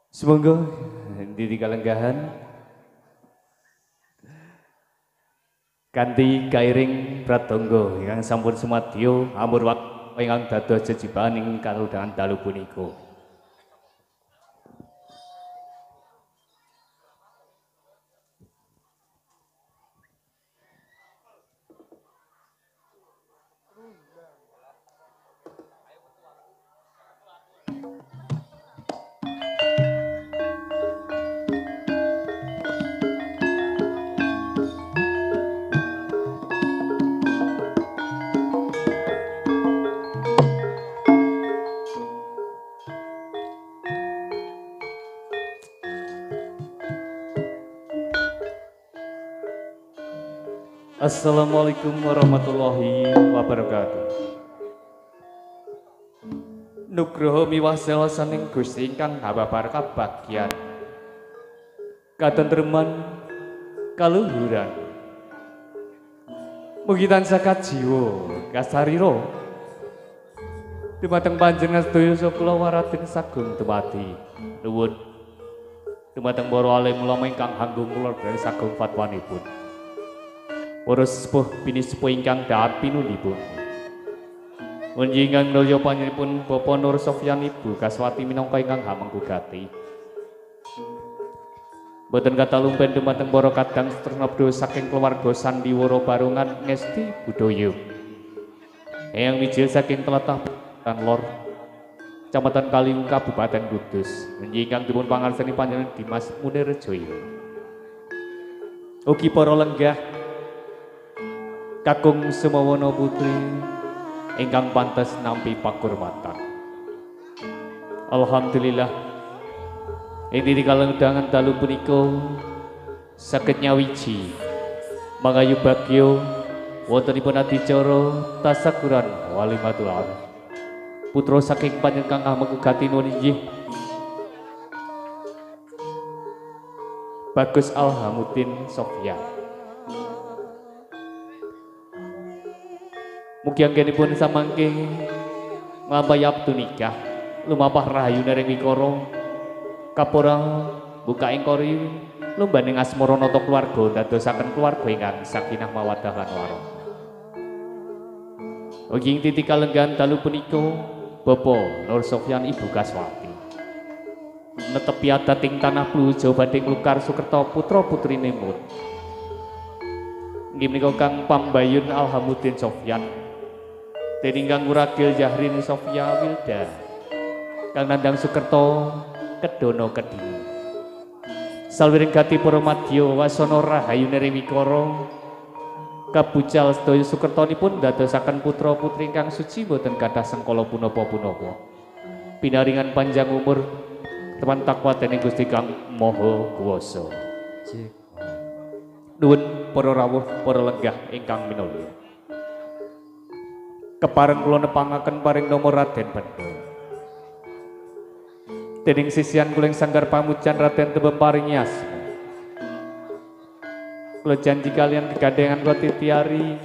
Semoga di kalenggahan kanthi kairing pratangga ingkang sampun sumadyo ampun wektu ingkang dados jejibaning kalodhangan dalu punika. Assalamualaikum warahmatullahi wabarakatuh. Nugroho miwah sewasaning Gusti ingkang hababar kabagyan, katentreman, kaluhuran, mugi tansah kajiwa kasarira dumateng panjenengan sedaya kula waratin sagung dumadi nuwun dumateng para alim ulama ingkang hanggung kula dari sagung fatwanipun. Para sepuh bini sepuh ingkang daat pinunipun. Menjinggang nulya panjenenganipun Bapak Nur Sofyan Ibu Kaswati minangka ingkang hamanggugati. Boten katalumpen dumateng para kadang setresna saking keluarga sandiwara barongan ngesti budaya. Eyang mijil saking tlatah Tan Lor Kecamatan Kaliung Kabupaten Kudus. Menjinggang dipun pangarsani panjenengan Dimas Munirjoyo. Ugi para lenggah kakung Sumawana putri ingkang pantes nampi pakurmatan. Alhamdulillah ing kalengdangan dalu punika saged nyawiji mangayu bagya wontenipun adicara tasakuran walimatul arif. Putra saking panjenengan kang megati nuwun inggih Bagus Alhamuddin Sofyan. Mugi anggenipun samangke nglampahi abdu nikah lumampah rahayu nering wikara kapora bukaing kori lumbaning asmara nata keluarga dadosaken keluarga ingkang sakinah mawaddah lan warahmah. Ugi ing titik kalenggahan dalu punika Bapak Nur Sofyan Ibu Kaswati netepi adat ing tanah Pluh Jawa badhe nglukar Sukerta putra putrine mut. Inggih menika Kang Pambayun Alhamuddin Sofyan Teninggang Uragil Jahrin Sofya Wilda Kang Nandang Sukerto Kedono Kediri salwiring gati para madya wasana rahayu nering wikara kabucal sedaya Sukertonipun dadosaken putra putri ingkang suci boten kathah sengkala punapa-punapa pinaringan panjang umur teman takwa dening Gusti Kang Maha Kuwasa. Nuwun para rawuh para lenggah ingkang minulya. Kepareng kula nepangaken paring nomor Raden Banda. Dening sisian kula sanggar pamujan Raden Tembem paringi asma. Kula janji kalian kegadengan kula titiari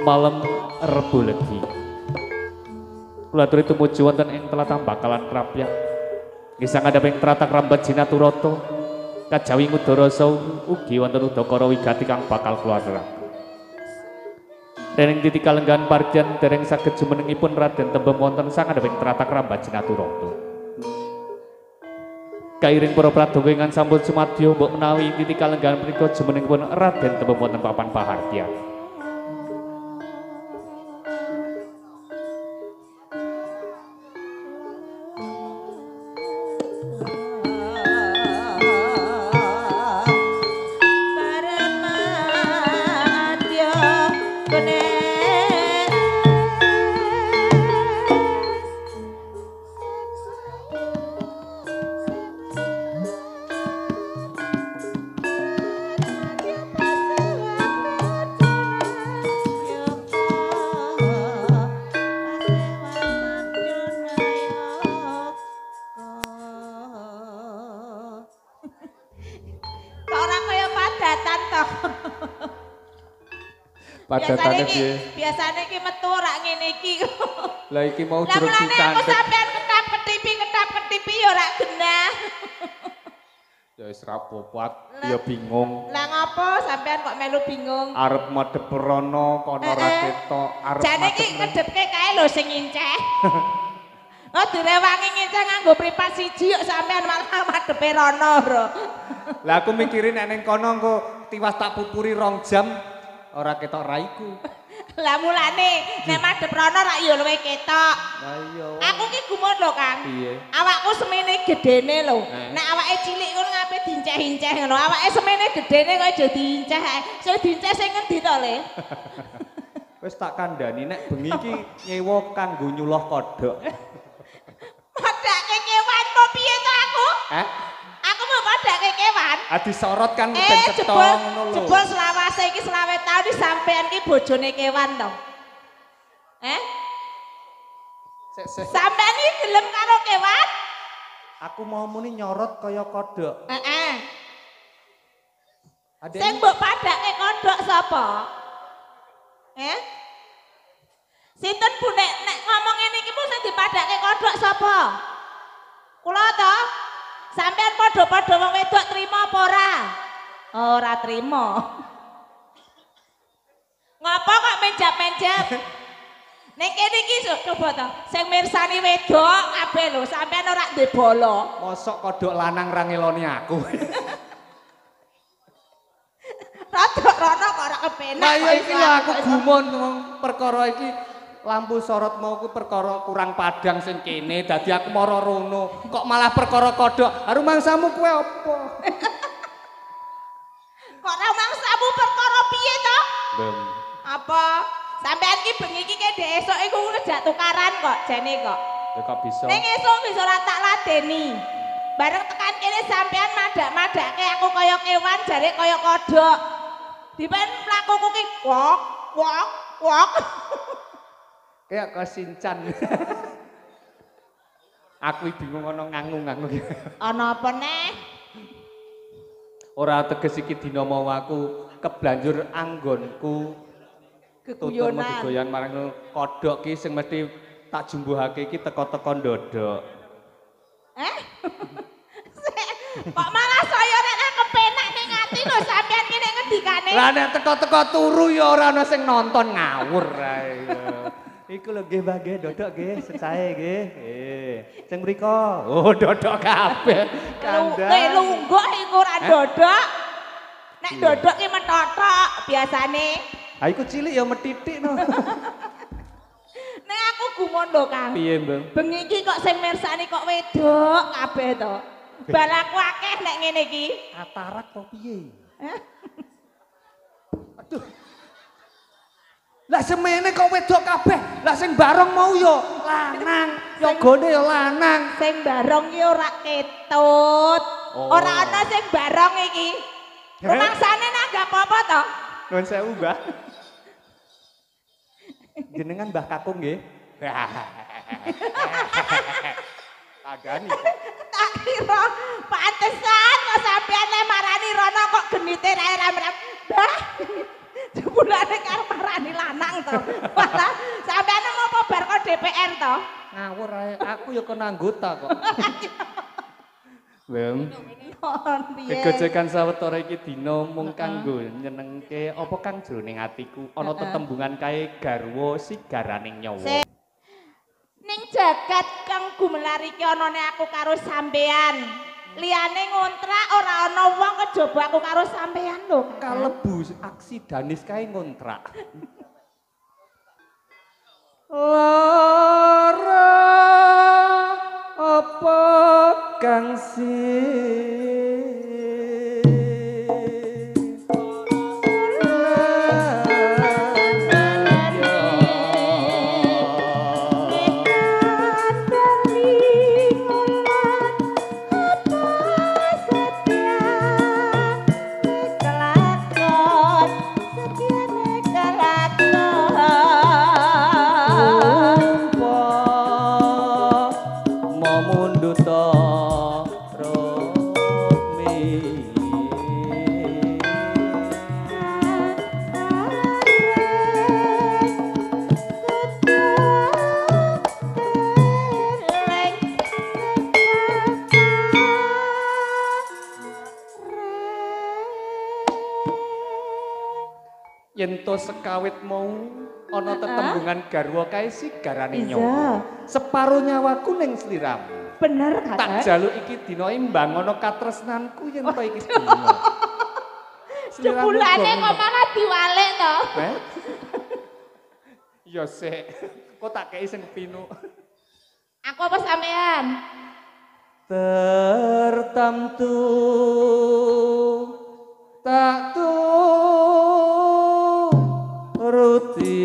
malam Rebo Legi. Kula aturi tumuju wonten ing tlatah Bakalan Krapyak. Nggih sangadhaping tratah Rambat Jinaturata kajawi ngudarasa ugi wonten udakara wigati kang bakal kula aturaken. Dereng titik kalenggahan parjan dereng saged jumenengipun Raden Tembem wonten sangadhaping tratah Rambat Jinaturata. Kairing para pradonga ingkang sampun sumadyo mbok menawi titik kalenggahan punika jumenengipun Raden Tembem wonten papan pahargyan. Padatane piye? Biasane iki metu ora ngene iki. Lah iki mau durung dicantet. Lah sampean ketap ketipi ketap TV ya ora genah. Ya wis ra apa-apa, ya bingung. Lah ngapa sampean kok melu bingung? Arep madhep rono kono ra ketok, arep jane iki ngedepke kae lho sing inceh. Oh direwangi nginceh nganggo pripat siji kok sampean malah madhepe rono, Bro. Lah aku mikirin nek ning kono engko tiwas tak pupuri 2 jam ora ketok raiku. Lah mulane nek madhep rono rak ya luwe ketok. Lah iya. Aku ki gumun lho, Kang. Piye? Awakku semene gedene lho. Nek awake cilik ngono ngape diinceh-inceh ngono. Awake semene gedene kok aja diinceh ae. Sing diinceh sing ngendi to, Le? Wis tak kandhani nek bengi iki nyewa kanggo nyuluh kodhok. Padake kewan to piye to aku? Aku mau padake kewan. Disorot kan ben ketong ngono lho. Jebul selawase iki selawe taun iki sampean ki bojone kewan to. Sampean iki gelem karo kewan? Aku mau muni nyorot kaya kodhok. Heeh. Sing mbok padake kodhok sapa? Sinten Bu nek ngomong ngene iki mung sing dipadake kodhok sapa? Kula to? Sampean padha-padha wong wedok trima apa ora? Ora trima. Ngapa kok menjap-menjap? Ning kene iki coba to, sing mirsani wedok kabeh lho, sampean ora duwe bala. Mosok kodhok lanang ra ngeloni aku. Rodok rono kok ora kepenak. Lah iya iki aku gumun perkara iki lampu sorot mau ku perkara kurang padang sing kene dadi aku mara rono. Kok malah perkara kodhok. Rumangsamu kowe apa? Kok rumangsamu perkara piye to? Bem. Apa? Sampean ki bengi iki dek esuk iku ngejak tukaran kok jane kok. Ya kok bisa. Ning esuk wis ora tak ladeni. Bareng tekan kene sampean madak-madake aku kaya kewan jare kaya kodhok. Dipen mlakuku ki wok wok wok. Kayak kesincan. Aku bingung ana ngangu-ngangu. Ana apa neh? Ora teges iki dina mau aku keblanjur anggonku Geguyonan. Gegoyan marang kodhok ki sing mesti tak jumbuhake iki teko-teko ndodok. Kok malah saya nek kepenak ning ati lho sampean ki nek ngendikane. Lah nek teko-teko turu ya ora ana sing nonton ngawur ae. Iku lho nggih Mbah nggih dodok nggih sesae nggih. Sing mriko oh dodok kabeh. Kandhang. Lungguk iku ora dodok. Nek dodok ki metotok biasane. Ha iku cilik ya metitik no. Nek aku gumun lho Kang. Piye, Mbang? Bengi iki kok sing mirsani kok wedok kabeh to. Balaku akeh nek ngene iki. Atarak to piye? Aduh. Lah semene kok wedok kabeh. Lah sing bareng mau yo lanang, yogane yo lanang. Sing bareng ki ora ketut. Ora ana sing bareng iki. Rumangsane nanggap apa to? Nuwun sewu, Mbah. Jenengan Mbah Kakung nggih? Kagani. Tak kira pantesan kok sampean le marani rono kok genite rae ram-ram. Bah. Jebulane karo marani lanang to. Malah sampean ngopo bar kok DPR to? Ngawur ae, aku ya kena anggota kok. Bem. Kegojekan sawetara iki dina mung kanggo nyenengke apa kang jroning atiku ana tetembungan kae garwa sigaraning nyawa. Ning jagat kang gumelar iki anane aku karo sampean. Liyane ngontrak ora ana wong kejaba aku karo sampean lho. Kalebu aksi danis kae ngontrak. Lara apa kang yen to sekawit mau ana tetembungan garwa kae sigarane Iya. nyawa. Separo nyawaku ning sliramu. Bener Kakang. Tak jaluk iki dina imbang ana katresnanku yen to iki dina. Jebulane kok malah diwalik to. Ya sik. Kok tak kei sing pinu. Aku apa sampean? Tertamtu tak turuti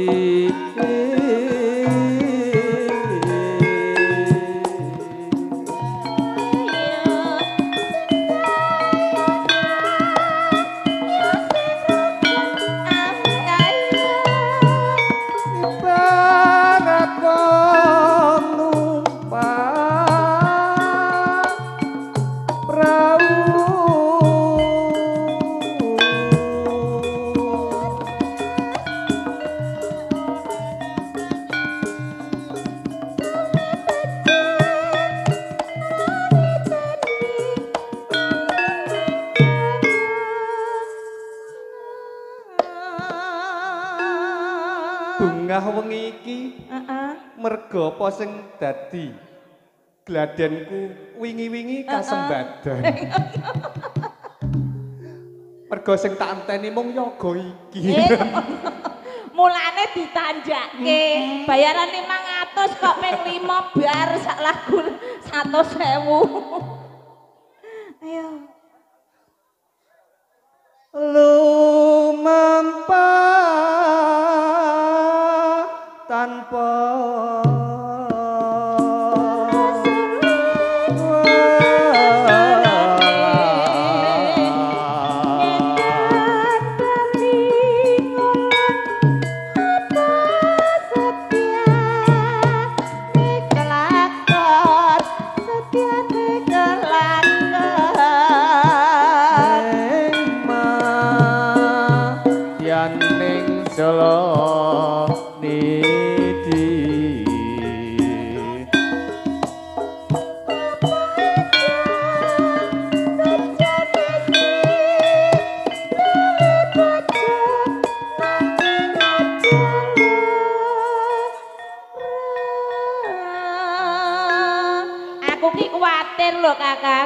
bungah wengi iki merga apa sing dadi gladenku wingi-wingi kasembadan. Merga sing tak enteni mung yoga iki. Mulane ditanjakke. Bayaran 500 kok ping 5 bar sak lagu 100.000. Ayo. Lumampah tanpa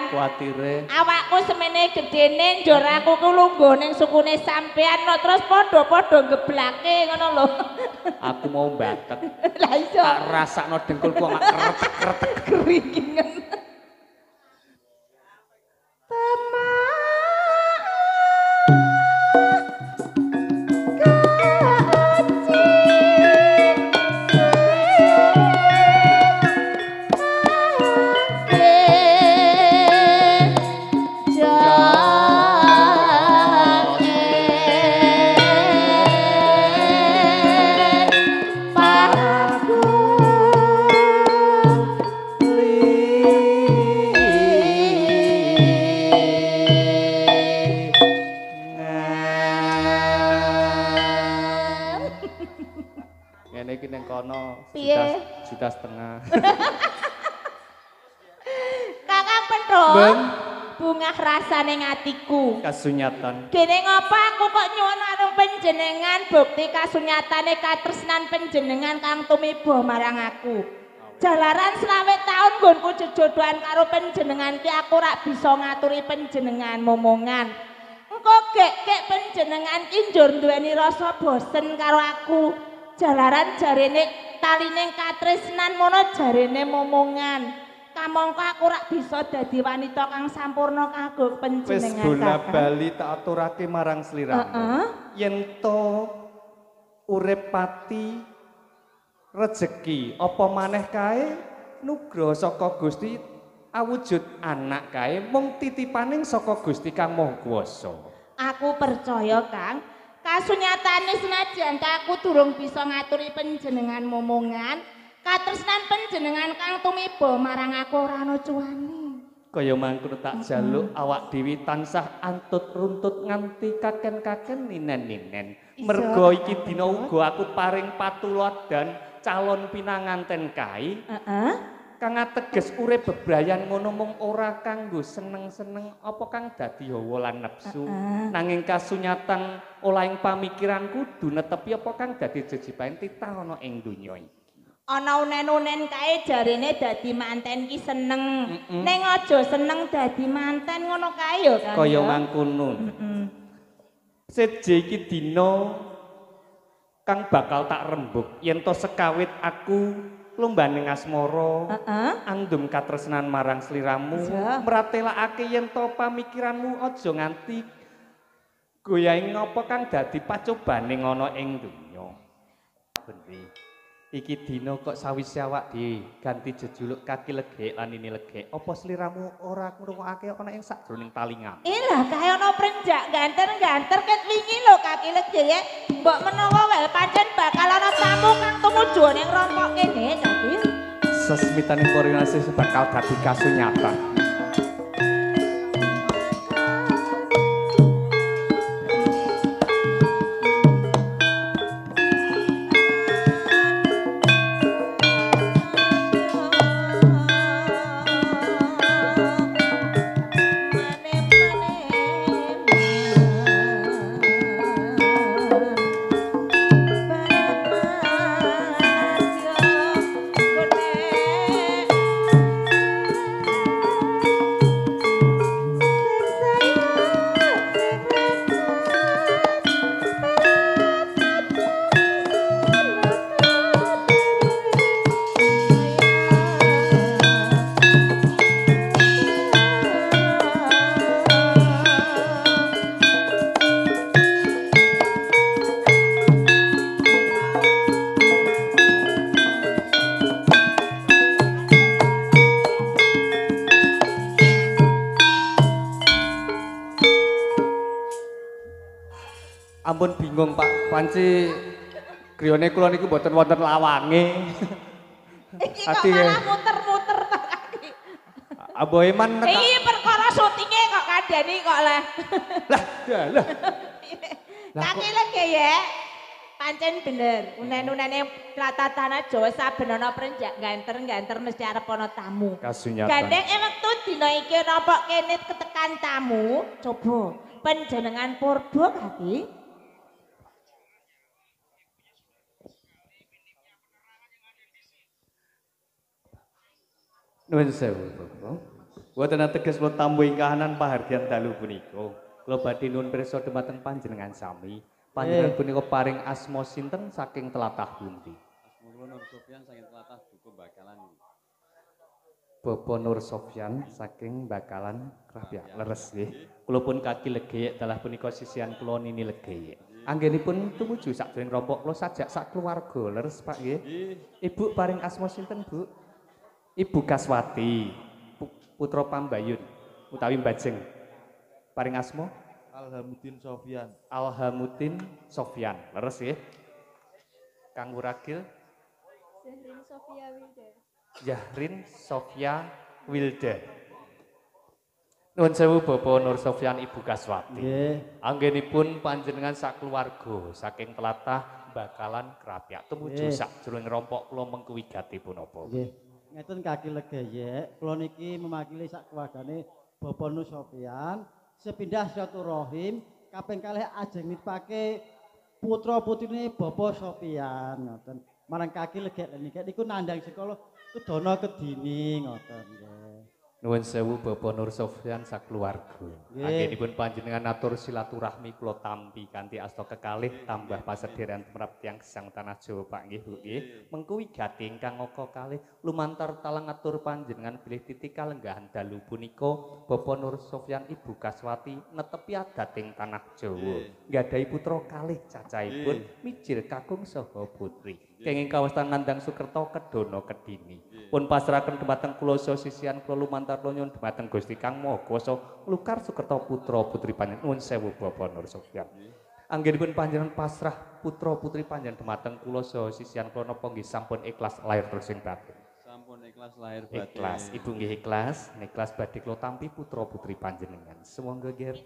kuatire awakku semene gedene ndor aku ku lungguh ning sukune sampean no, terus padha-padha geblake ngono lho. Aku mau batek. Lah iso. Tak rasakno dengkulku mak kretek-kretek keringingen. juta setengah. Kakang Pendhot, bungah rasa ning atiku. Kasunyatan. Dene ngapa aku kok nyuwun marang panjenengan bukti kasunyatane katresnan panjenengan kang tumiba marang aku. Jalaran 20 taun nggonku jejodohan karo panjenengan ki aku rak bisa ngaturi panjenengan momongan. Engko gek panjenengan ki njur duweni rasa bosen karo aku. Jalaran jarene talining katresnan mono jarene momongan. Kamangka aku rak bisa dadi wanita kang sampurna kanggo panjenengan. Wis bola-bali tak aturake marang sliramu. Yen to urip pati rejeki apa maneh kae nugraha saka Gusti awujud anak kae mung titipaning saka Gusti Kang Maha Kuwasa. Aku percaya, Kang. Kasunyatane senajan aku durung bisa ngaturi panjenengan momongan, katresnan panjenengan kang tumiba marang aku ora ana cuwane. Kaya mangkono tak jaluk awak dewi tansah antut runtut nganti kaken-kaken ninen-ninen. Merga iki dina uga aku paring patulodan calon pinanganten kae. Kang ateges urip bebrayan ngono mung ora kanggo seneng-seneng apa kang dadi hawa lan nepsu nanging kasunyatan olahing pamikiran kudu netepi apa kang dadi jejibahan titah ana ing donya iki. Ana unen-unen kae jarene dadi manten ki seneng. Ning aja seneng dadi manten ngono kae ya Kang. Kaya mangkono. Seje iki dina kang bakal tak rembug yen to sekawit aku lombaning asmara andum katresnan marang sliramu mratelakake yen to pamikiranmu aja nganti goyahing apa kang dadi pacobaning ana ing donya. Bener. Iki dina kok sawise awak ganti jejuluk kaki legek lan ini legek apa sliramu ora ngrungokake ana ing sakjroning talingan. Ilah kae ana prenjak ganter-ganter ket wingi lho kaki legek mbok menawa wae pancen bakal ana tamu kang tumuju ning rompok kene dadi sesmitaning koordinasi bakal dadi kasunyatan. Ampun bingung Pak, panci griyane kula niku mboten wonten lawange. Iki kok malah muter-muter to kaki. Abo Eman iki perkara syutinge kok kadeni kok lah. Lah. Kaki lagi ya. Pancen bener, unen-unene Platatana Jawa saben ana prenjak ganter-ganter mesti arep ana tamu. Kasunyatan. Gandeng wektu dina iki nopo kene ketekan tamu, coba panjenengan purba kaki. Nuwun sewu, Bapak. Wonten ateges kula tambuhi kahanan pahargyan dalu punika. Kula badhe nuwun pirsa dumateng panjenengan sami. Panjenengan punika paring asma sinten saking tlatah pundi? Asma kula Nur Sofyan saking tlatah Dukuh Bakalan. Bapak Nur Sofyan saking Bakalan Krapyak. Leres nggih. Kula pun kaki legeyek dalah punika sisihan kula nini legeyek. Anggenipun tumuju sakjroning rompok kula sajak sak keluarga. Leres Pak nggih. Ibu paring asma sinten, Bu? Ibu Kaswati, putra Pambayun, utawi Mbajeng. Paring asma? Alhamudin Sofyan. Alhamudin Sofyan. Leres nggih. Kang Wuragil? Zahrin Sofia Wilda. Zahrin Sofia Wilda. Nuwun sewu Bapak Nur Sofyan Ibu Kaswati. Nggih. Anggenipun panjenengan sakeluarga saking tlatah Bakalan Krapyak tumuju sakjroning rompok kula mengku wigatipun apa? Nggih. Ngeten kaki legeyek, kula niki mewakili sak keluargane Bapak Nur Sofyan sepindah silaturahim kaping kalih ajeng nitipake putra putrine Bapak Sofyan ngoten. Marang kaki legek niki niku nandhang sekolah kedana kedini ngoten nggih. Nuwun sewu Bapak Nur Sofyan sakeluarga. Anggenipun panjenengan atur silaturahmi kula tampi kanthi asta kekalih tambah pasedheran tumrap tiyang gesang tanah Jawa Pak nggih Bu nggih. Mengku wigati ingkang ngoko kalih lumantar talang atur panjenengan bilih titik kalenggahan dalu punika Bapak Nur Sofyan Ibu Kaswati netepi adating tanah Jawa. Nggadahi putra kalih cacahipun mijil kakung saha putri. Kenging kawastan nandhang Sukerta kedana kedini. Pun pasrahaken dhumateng kula sisihan kula lumantar nyuwun dhumateng Gusti Kang Maha Kuwasa Lukar Sukerta putra putri panjenengan. Nuwun sewu Bapak Nur Sofyan. Anggenipun panjenengan pasrah putra putri panjenengan dhumateng kula sisihan kula napa nggih sampun ikhlas lahir terus ing batin. Sampun ikhlas lahir batin. Ikhlas, Ibu nggih ikhlas, ikhlas badhe kula tampi putra putri panjenengan. Sumangga nggih.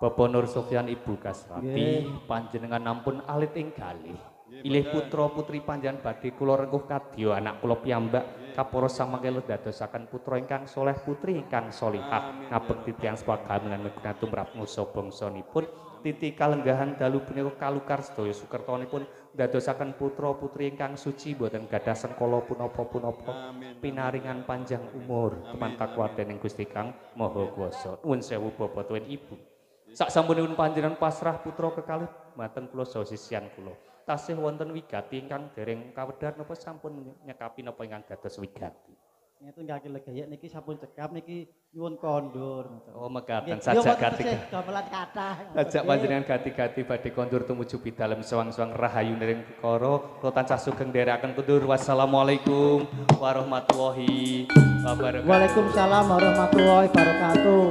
Bapak Nur Sofyan Ibu Kaswati, panjenengan ampun alit ing galih. Ilih putra putri panjenengan badhe kula rengkuh kadya anak kula piyambak kapara samangke dadosaken putra ingkang soleh putri ingkang solihah ngabekti tiyang sepagamelan migunani tumrap nusa bangsanipun titi kalenggahan dalu punika kalukar sedaya sukertanipun dadosaken putra putri ingkang suci boten gadah sengkala punapa-punapa pinaringan panjang umur teman kakuwatan ing Gusti Kang Maha Kuwasa nuwun sewu Bapak tuwin Ibu saksampunipun panjenengan pasrah putra kekalih maten kula saha sisihan kula tasih wonten wigati ingkang dereng kawedhar napa sampun nyekapi napa ingkang dados wigati ngeten kaki legayek niki sampun cekap niki nyuwun kondur. Oh mekaten sajak gati. Gamelan kathah. Sajak panjenengan gati-gati badhe kondur tumuju bidalem sewang-sewang rahayu nering perkara kula tansah sugeng nderekaken kondur. Wassalamualaikum warahmatullahi wabarakatuh. Waalaikumsalam warahmatullahi wabarakatuh.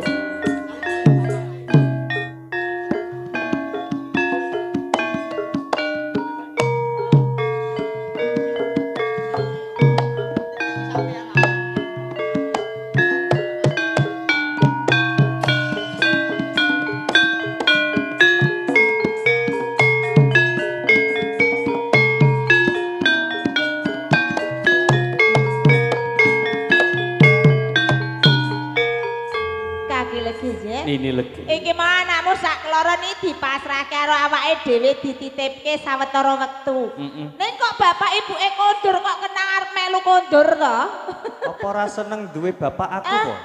Ini legi. Iki mau anakmu sak keloro ni dipasrahke karo awake dhewe dititipke sawetara wektu. Ning kok bapak ibuke kondur kok kena arep melu kondur to? Apa ora seneng duwe bapak aku kok?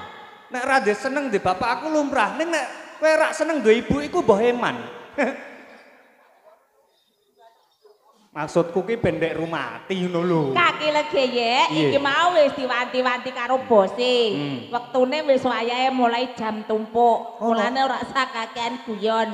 Nek ra seneng duwe bapak aku lumrah, ning nek kowe ra seneng duwe ibu iku mbah eman. Maksudku ki ben ndek rumati ngono lho. Kaki legeye iki mau wis diwanti-wanti karo bose. Wektune wis wayahe mulai jam tumpuk. Mulane ora sak kakean guyon.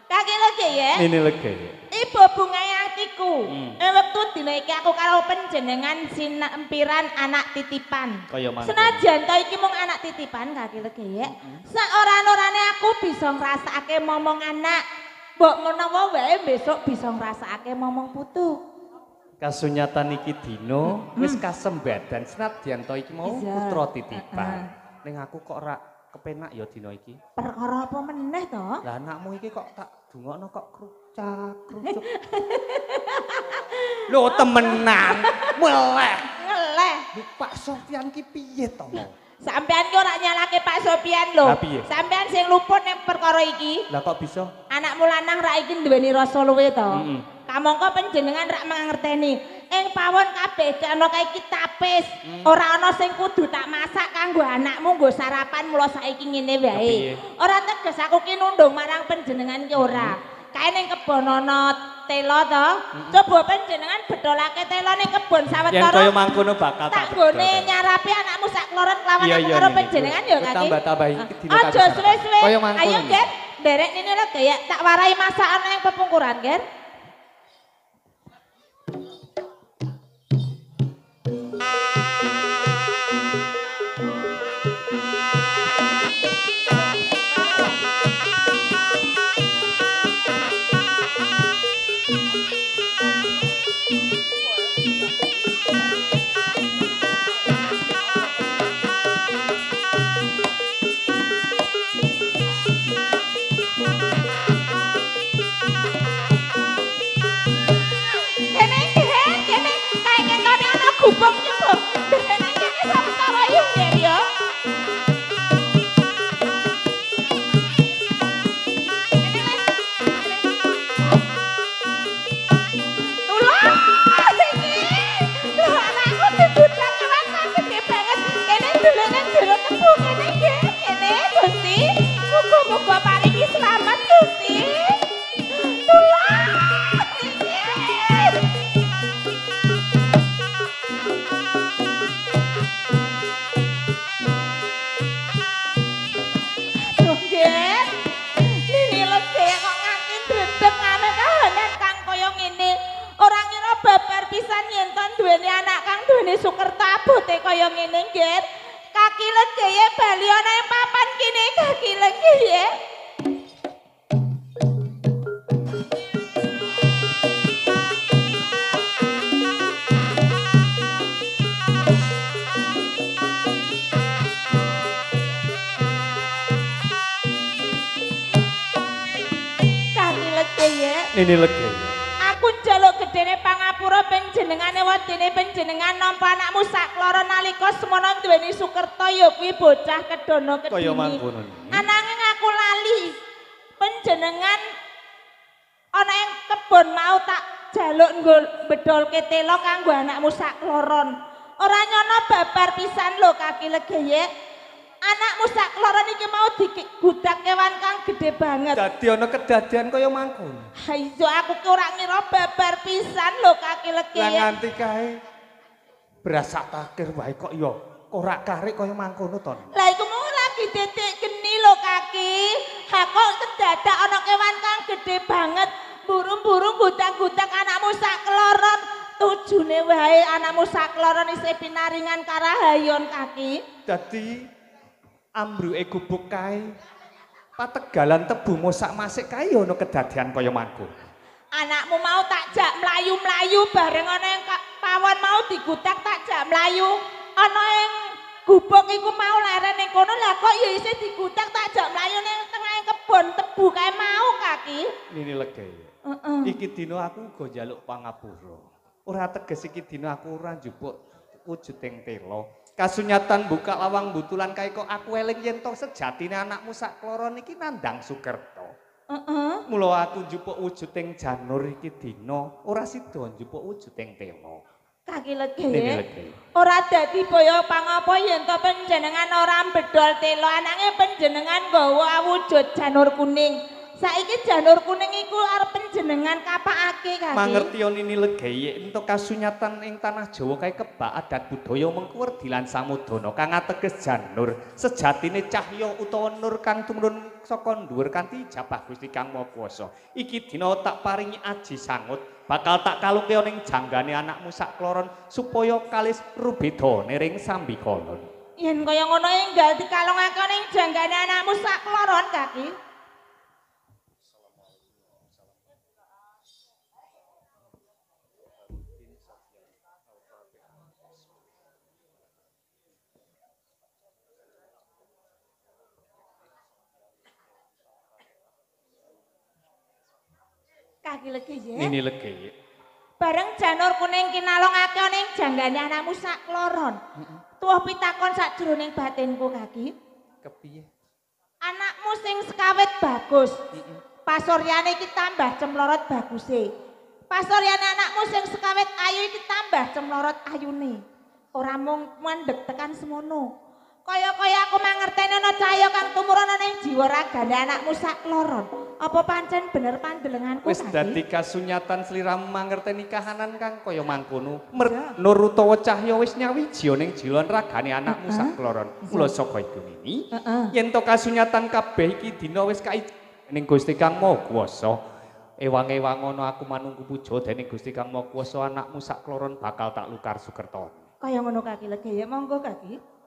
Kaki legeye. Ini legeye. Ibu bungae atiku. Wektu dina iki aku karo panjenengan sinempiran anak titipan. Senajan to iki mung anak titipan kaki legeye. Sak ora-orane aku bisa ngrasakake momong anak. Mbok menawa wae besok bisa ngrasakake momong putu. Kasunyatan iki dina wis kasembadan senadyan to iki mau putra titipan. Ning aku kok ora kepenak ya dina iki. Perkara apa meneh to? Lah anakmu iki kok tak dungokno kok krucak-krucuk. Lho temenan, meleh. Ngeleh. Pak Sofyan ki piye to? Sampean ki ora nyalake Pak Sofyan lho. Sampean sing luput ning perkara iki. Lah kok bisa? Anakmu lanang ra iki duweni rasa luwe to. Kamangka panjenengan rak mangerteni. Ing pawon kabeh ana kae iki tapis. Ora ana sing kudu tak masak kanggo anakmu nggo sarapan mula saiki ngene wae. Ora teges aku ki nundung marang panjenengan ki ora. Kae ning kebon ana tela to. Coba panjenengan bedolake tela ning kebon sawetara. Yen kaya mangkono bakal tak gone nyarapi anakmu sak kloron kelawan aku karo panjenengan ya kaki. Tambah-tambah iki dina aja suwe-suwe. Kaya mangkono. Ayo, Ger. Derek nene lho gaya tak warai masakan ning pepungkuran, Ger. Gubong nyebok dengan ini sama-sama yuk Ger ya. Tolong ini tuh anakku dibudak kelas gede banget ini duluan dulu tepung ini Ger ini Gusti muka-muka paling selamat Gusti tolong babar pisan yenton duweni anak kang duweni Sukerta abote kaya ngene nggih. Kaki legeye bali ana ing papan kene kaki legeye. Kaki legeye. Ini legeye. Aku njaluk gedene pangapura panjenengane wedine panjenengan nampa anakmu sakloro nalika semana duweni Sukerta ya kuwi bocah kedono kedini. Kaya mangkono. Ananging aku lali panjenengan ana ing kebon mau tak jaluk nggo bedolke telo kanggo anakmu sakloron. Ora nyono babar pisan lho Kaki Legeye. Anakmu sakloron iki mau digudak kewan kang gede banget. Dadi ana kedadian kaya mangkono. Ha iya aku ki ora ngira babar pisan lho Kaki Legeye. Lah nganti kae berasa takir wae kok ya ora karik kaya mangkono to. Lah iku mau lagi titik geni lho Kaki. Ha kok kedadak ana kewan kang gede banget. Burung-burung gudak-gudak anakmu sakloron. Tujune wae anakmu sakloron isih pinaringan karahayon Kaki. Dadi ambruke gubuk kae pategalan tebumu sak masik kae ya ana kedadian kaya mangkono. Anakmu mau tak jak mlayu-mlayu bareng ana ing pawon mau digudak tak jak mlayu. Ana ing gubuk iku mau leren ning kono lah kok ya isih digudak tak jak mlayu ning tengah kebon tebu kae mau Kaki. Nini Legeye. Iki dina aku uga njaluk pangapura. Ora teges iki dina aku ora njupuk wujuding tela. Kasunyatan buka lawang butulan kae kok aku eling yen to sejatine anakmu sakloron iki nandang Sukerta. Mula aku njupuk wujuding janur iki dina ora sida njupuk wujuding tela. Kaki Legeye. Ora dadi boyo pangapa yen to panjenengan ora bedol tela anange panjenengan nggawa awujud janur kuning. Saiki janur kuning iku arep panjenengan kapakake Kaki. Mangerti Nini Legeye entuk kasunyatan ing tanah Jawa kae kebak adat budaya mengko werdilan samudana kang ateges janur sejatine cahya utawa nur kang tumurun saka dhuwur kanthi jabah Gusti Kang Maha Kuwasa. Iki dina tak paringi aji sangut bakal tak kalungke ning janggane anakmu sakloron supaya kalis rubedane ring sambikolon. Yen kaya ngono enggal dikalungake ning janggane anakmu sakloron Kaki. Kaki Legeye. Nini Legeye. Bareng janur kuning kinalongake ning janggane anakmu sakloron. Tuwuh pitakon sakjroning batinku Kaki. Kepiye? Anakmu sing sekawit bagus. Pasuryane iki tambah cemlorot baguse. Pasuryane anakmu sing sekawit ayu iki tambah cemlorot ayune. Ora mung mandeg tekan semono. Kaya-kaya aku mangerteni ana cahya kang tumurun ning jiwa ragane anakmu sakloron. Apa pancen bener pandelenganku Wis dadi kasunyatan sliramu mangerteni kahanan kang kaya mangkono. Nur utawa cahya wis nyawiji ning jiwa ragane anakmu sakloron. Mula saka iku Nini, yen to kasunyatan kabeh iki dina wis kaiji ning Gusti Kang Maha Kuwasa. Ewang-ewang ana aku manunggu puja dening Gusti Kang Maha Kuwasa anakmu sakloron bakal tak lukar Sukerta. Kaya ngono Kaki Legeye, monggo Kaki.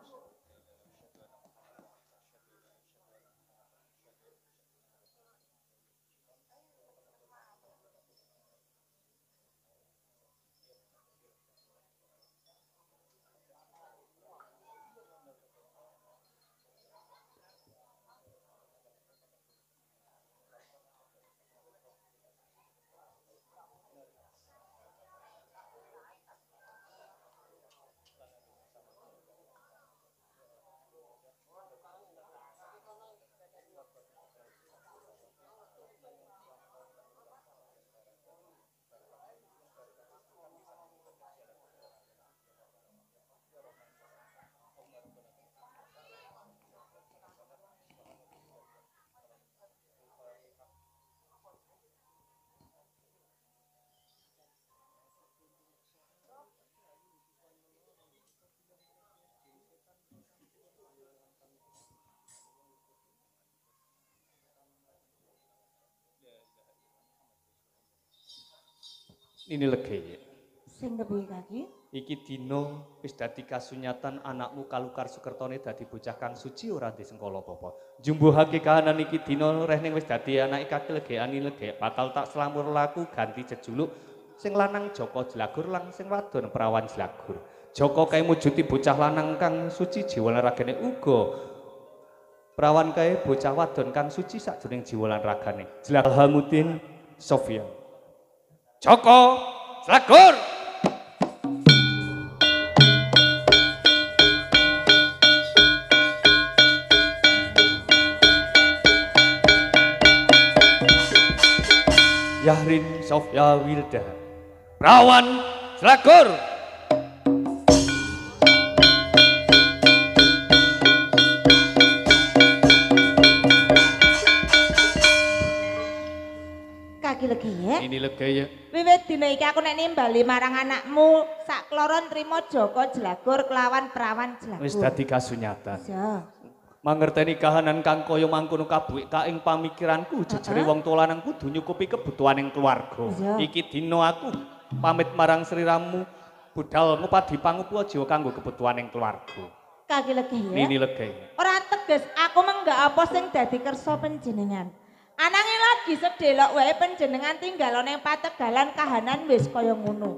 Nini Legeye. Sing kepiye Kaki? Iki dina wis dadi kasunyatan anakmu kalukar Sukertane dadi bocah kang suci ora disengkala apa-apa. Jumbuhake kahanan iki dina rehning wis dadi anake Kaki Legeye Nini Legeye bakal tak slamur laku ganti jejuluk sing lanang Joko Jlagur lan sing wadon Prawan Jlagur. Joko kae mujuti bocah lanang kang suci jiwa lan ragane uga Prawan kae bocah wadon kang suci sakjroning jiwa lan ragane. Jlagur Alhamudin Sofyan. Joko Slagur. Yahrin Sofya Wilda. Prawan Slagur. Kaki legeye. Ini legeye. Wiwit dina iki aku nek nimbali marang anakmu sak kloron trimo Joko Jlagur kelawan Prawan Jlagur. Wis dadi kasunyatan. Ya. Mangerteni kahanan kang kaya mangkono kabuik ka ing pamikiranku jejere wong tuwa lanang kudu nyukupi kebutuhaning keluarga. Iki dina aku pamit marang sliramu budal ngupadi pangupu aja kanggo kebutuhaning keluarga. Kaki legeye. Ini legeye. Ora teges aku menggak apa sing dadi kersa panjenengan. Ananging lagi sedelok wae panjenengan tinggalane pategalan kahanan wis kaya ngono.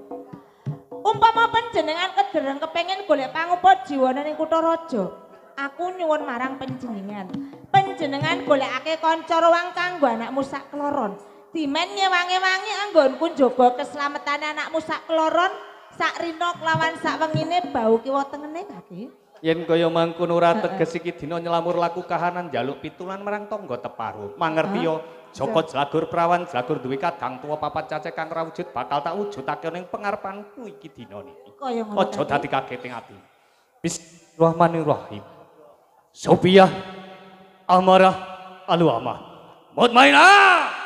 Umpama panjenengan kedereng kepengin golek pangupa jiwana ning kutha raja, aku nyuwun marang panjenengan. Panjenengan golekake kanca ruwang kanggo anakmu sak kloron. Dimen ngewangi-wangi anggonku njaga keslametane anakmu sak kloron, sak rina kelawan sak wengine bau kiwa tengene kaki. Yen kaya mangkono ora teges iki dina nylamur laku kahanan njaluk pitulan marang tangga teparu. Mangerti yo Joko Jlagur Prawan Jlagur duwe kadang tuwa papat cacek kang ora wujud bakal tak wujudake ning pengarepanku iki dina niki. Kaya ngono. Aja dadi kaget ing ati. Bismillahirrahmanirrahim. Sophia Amarah Aluama. Mutmainah.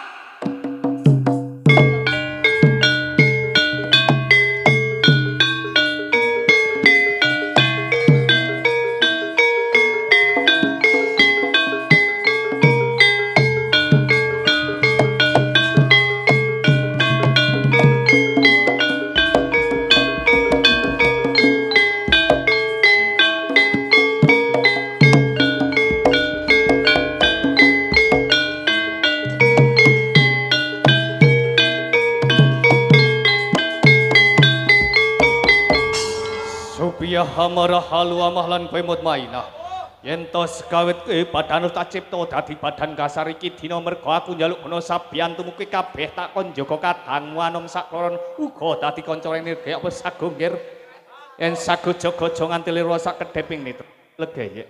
Amarah Aluamah lan kowe mutmainah. Yen to sekawit badan tak cipta dadi badan kasar iki dina merga aku njaluk ana sabiyantumu kuwi kabeh tak kon jaga kadangmu anom sakloron uga dadi kanca nirge apa sagonggir. Yen sago jaga aja nganti lira sak kedheping nit legeye.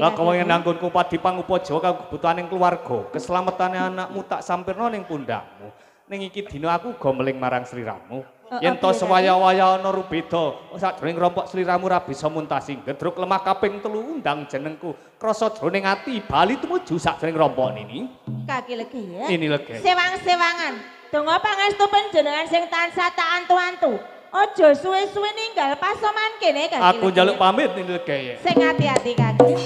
Lah kowe nanggonku padi pangupaja kanggo kebutuhaning keluarga, keslametane anakmu tak sampirna ning pundakmu. Ning iki dina aku uga meling marang sliramu. Yen to sewaya-waya ana rubeda sakjroning rompok sliramu ra bisa muntasi gedruk lemah kaping 3 undang jenengku krasa jroning ati bali tumuju sakjroning rompok nini. Kaki legeye. Ini legeye. Sewang-sewangan. Donga pangestu panjenengan sing tansah tak antu-antu. Aja suwe-suwe ninggal pasoman kene kaki. Aku njaluk pamit ini legeye. Sing ati-ati kaki.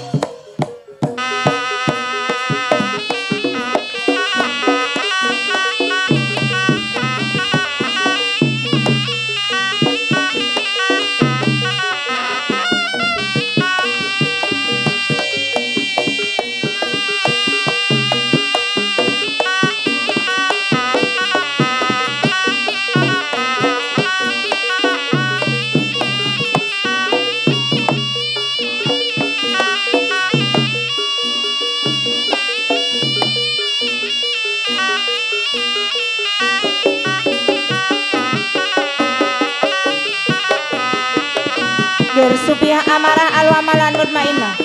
Supiah amarah alwamah lan mutmainah.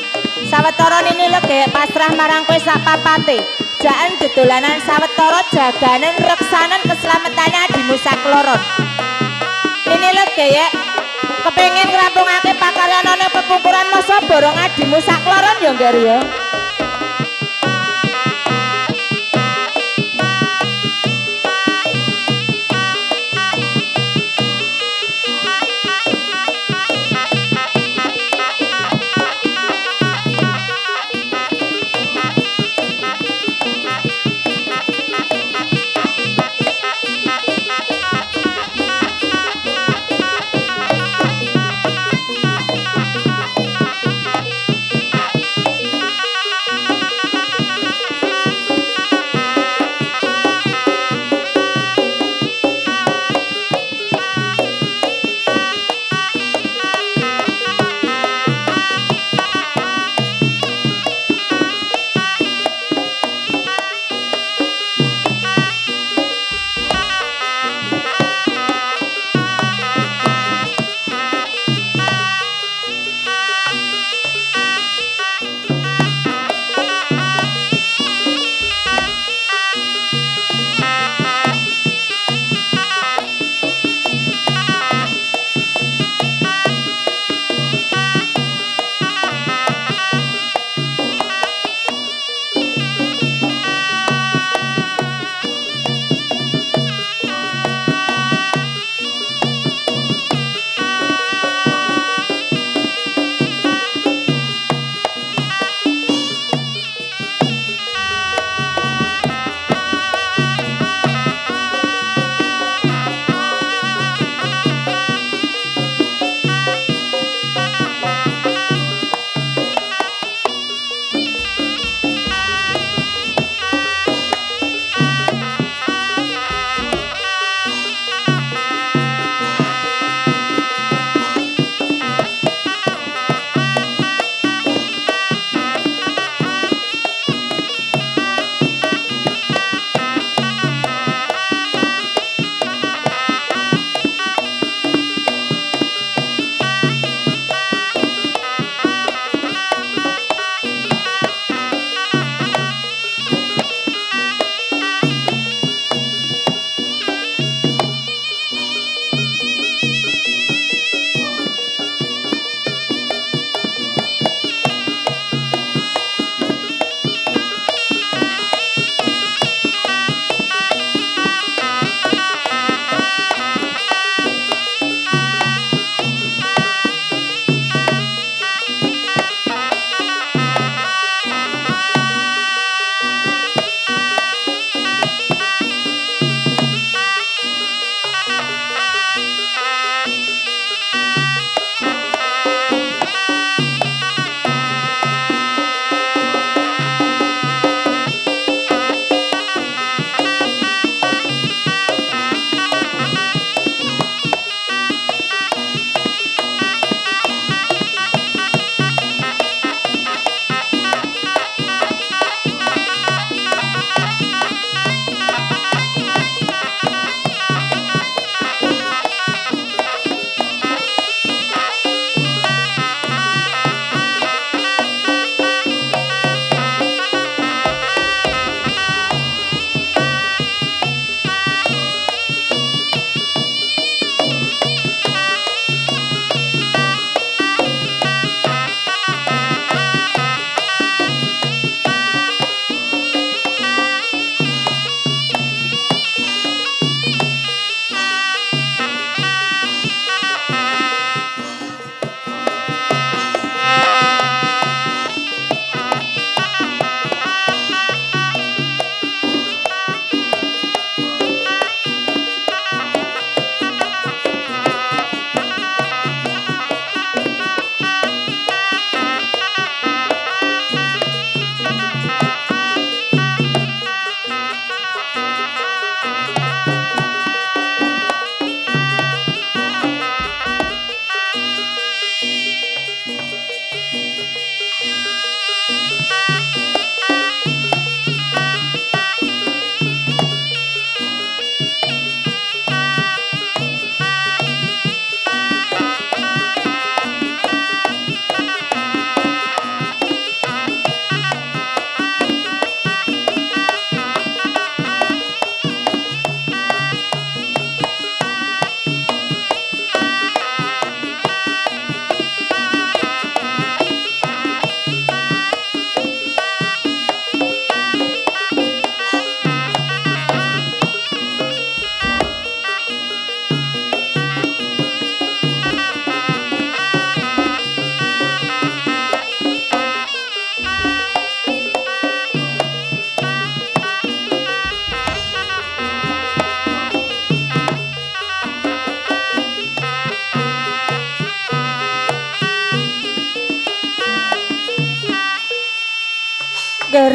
Sawetara nini legek pasrah marang kowe sak papate. Jaan dedolanan sawetara jaganen reksanen keslametane adimu sakloron. Nini legek kepengin ngrampungake pakaryanane pepungkuran masa borong adimu sakloron ya Ngger ya.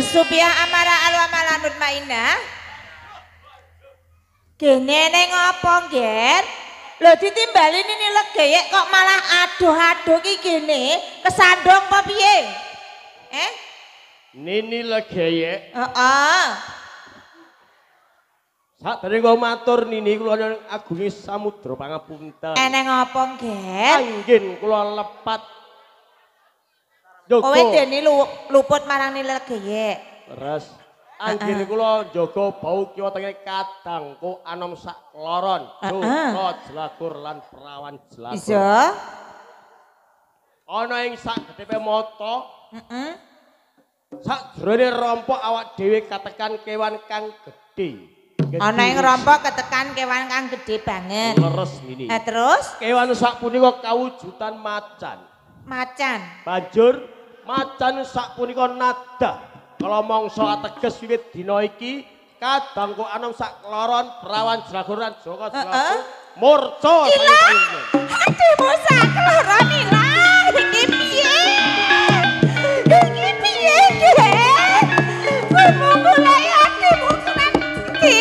Supiah amara alwa malanut mainah. Gene neng apa Ger? Lho ditimbali ini legeyek kok malah aduh-aduh ki gene, kesandung apa piye? Nini legeyek. Heeh. Sakdene kula matur nini kula agungi samudra pangapunten. Eneng apa Ger? Anggen kula lepat. Kowe dene luput marang nini legeyek. Leres. Anggene kula jaga bau kiwa tenge kadang ku anom sak kloron, dosa jelagur lan perawan jelagur. Bisa. Ana ing sak gedepe mata. Sak jroning rompok awak dhewe katekan kewan kang gedhe. Ana ing rompok ketekan kewan kang gedhe banget. Leres ini. Terus kewan sak punika kawujudan macan. Macan. Banjur macan sak punika nada. Kalau mangsa ateges wiwit dina iki kadang kok anom sak kloron perawan jelaguran joko jelagur murca saiki. Hatimu sak kloron ilang iki piye? Iki piye iki? Kowe golek hatimu tenan iki.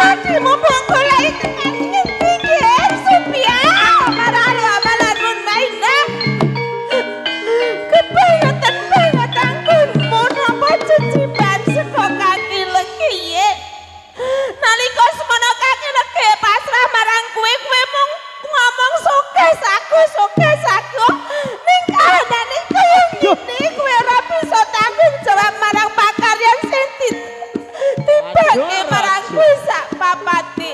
Hatimu golek tenan iki Supiah marang amalan mun mainah. Kebayatan banget anggunmu napa cicipan saka kaki legiye. Nalika semono kaki legiye pasrah marang kowe mung ngomong sukses aku ning kahanane kaya ngene kowe ora bisa tanggung jawab marang pakaryan sing tibake marang kowe sak papate.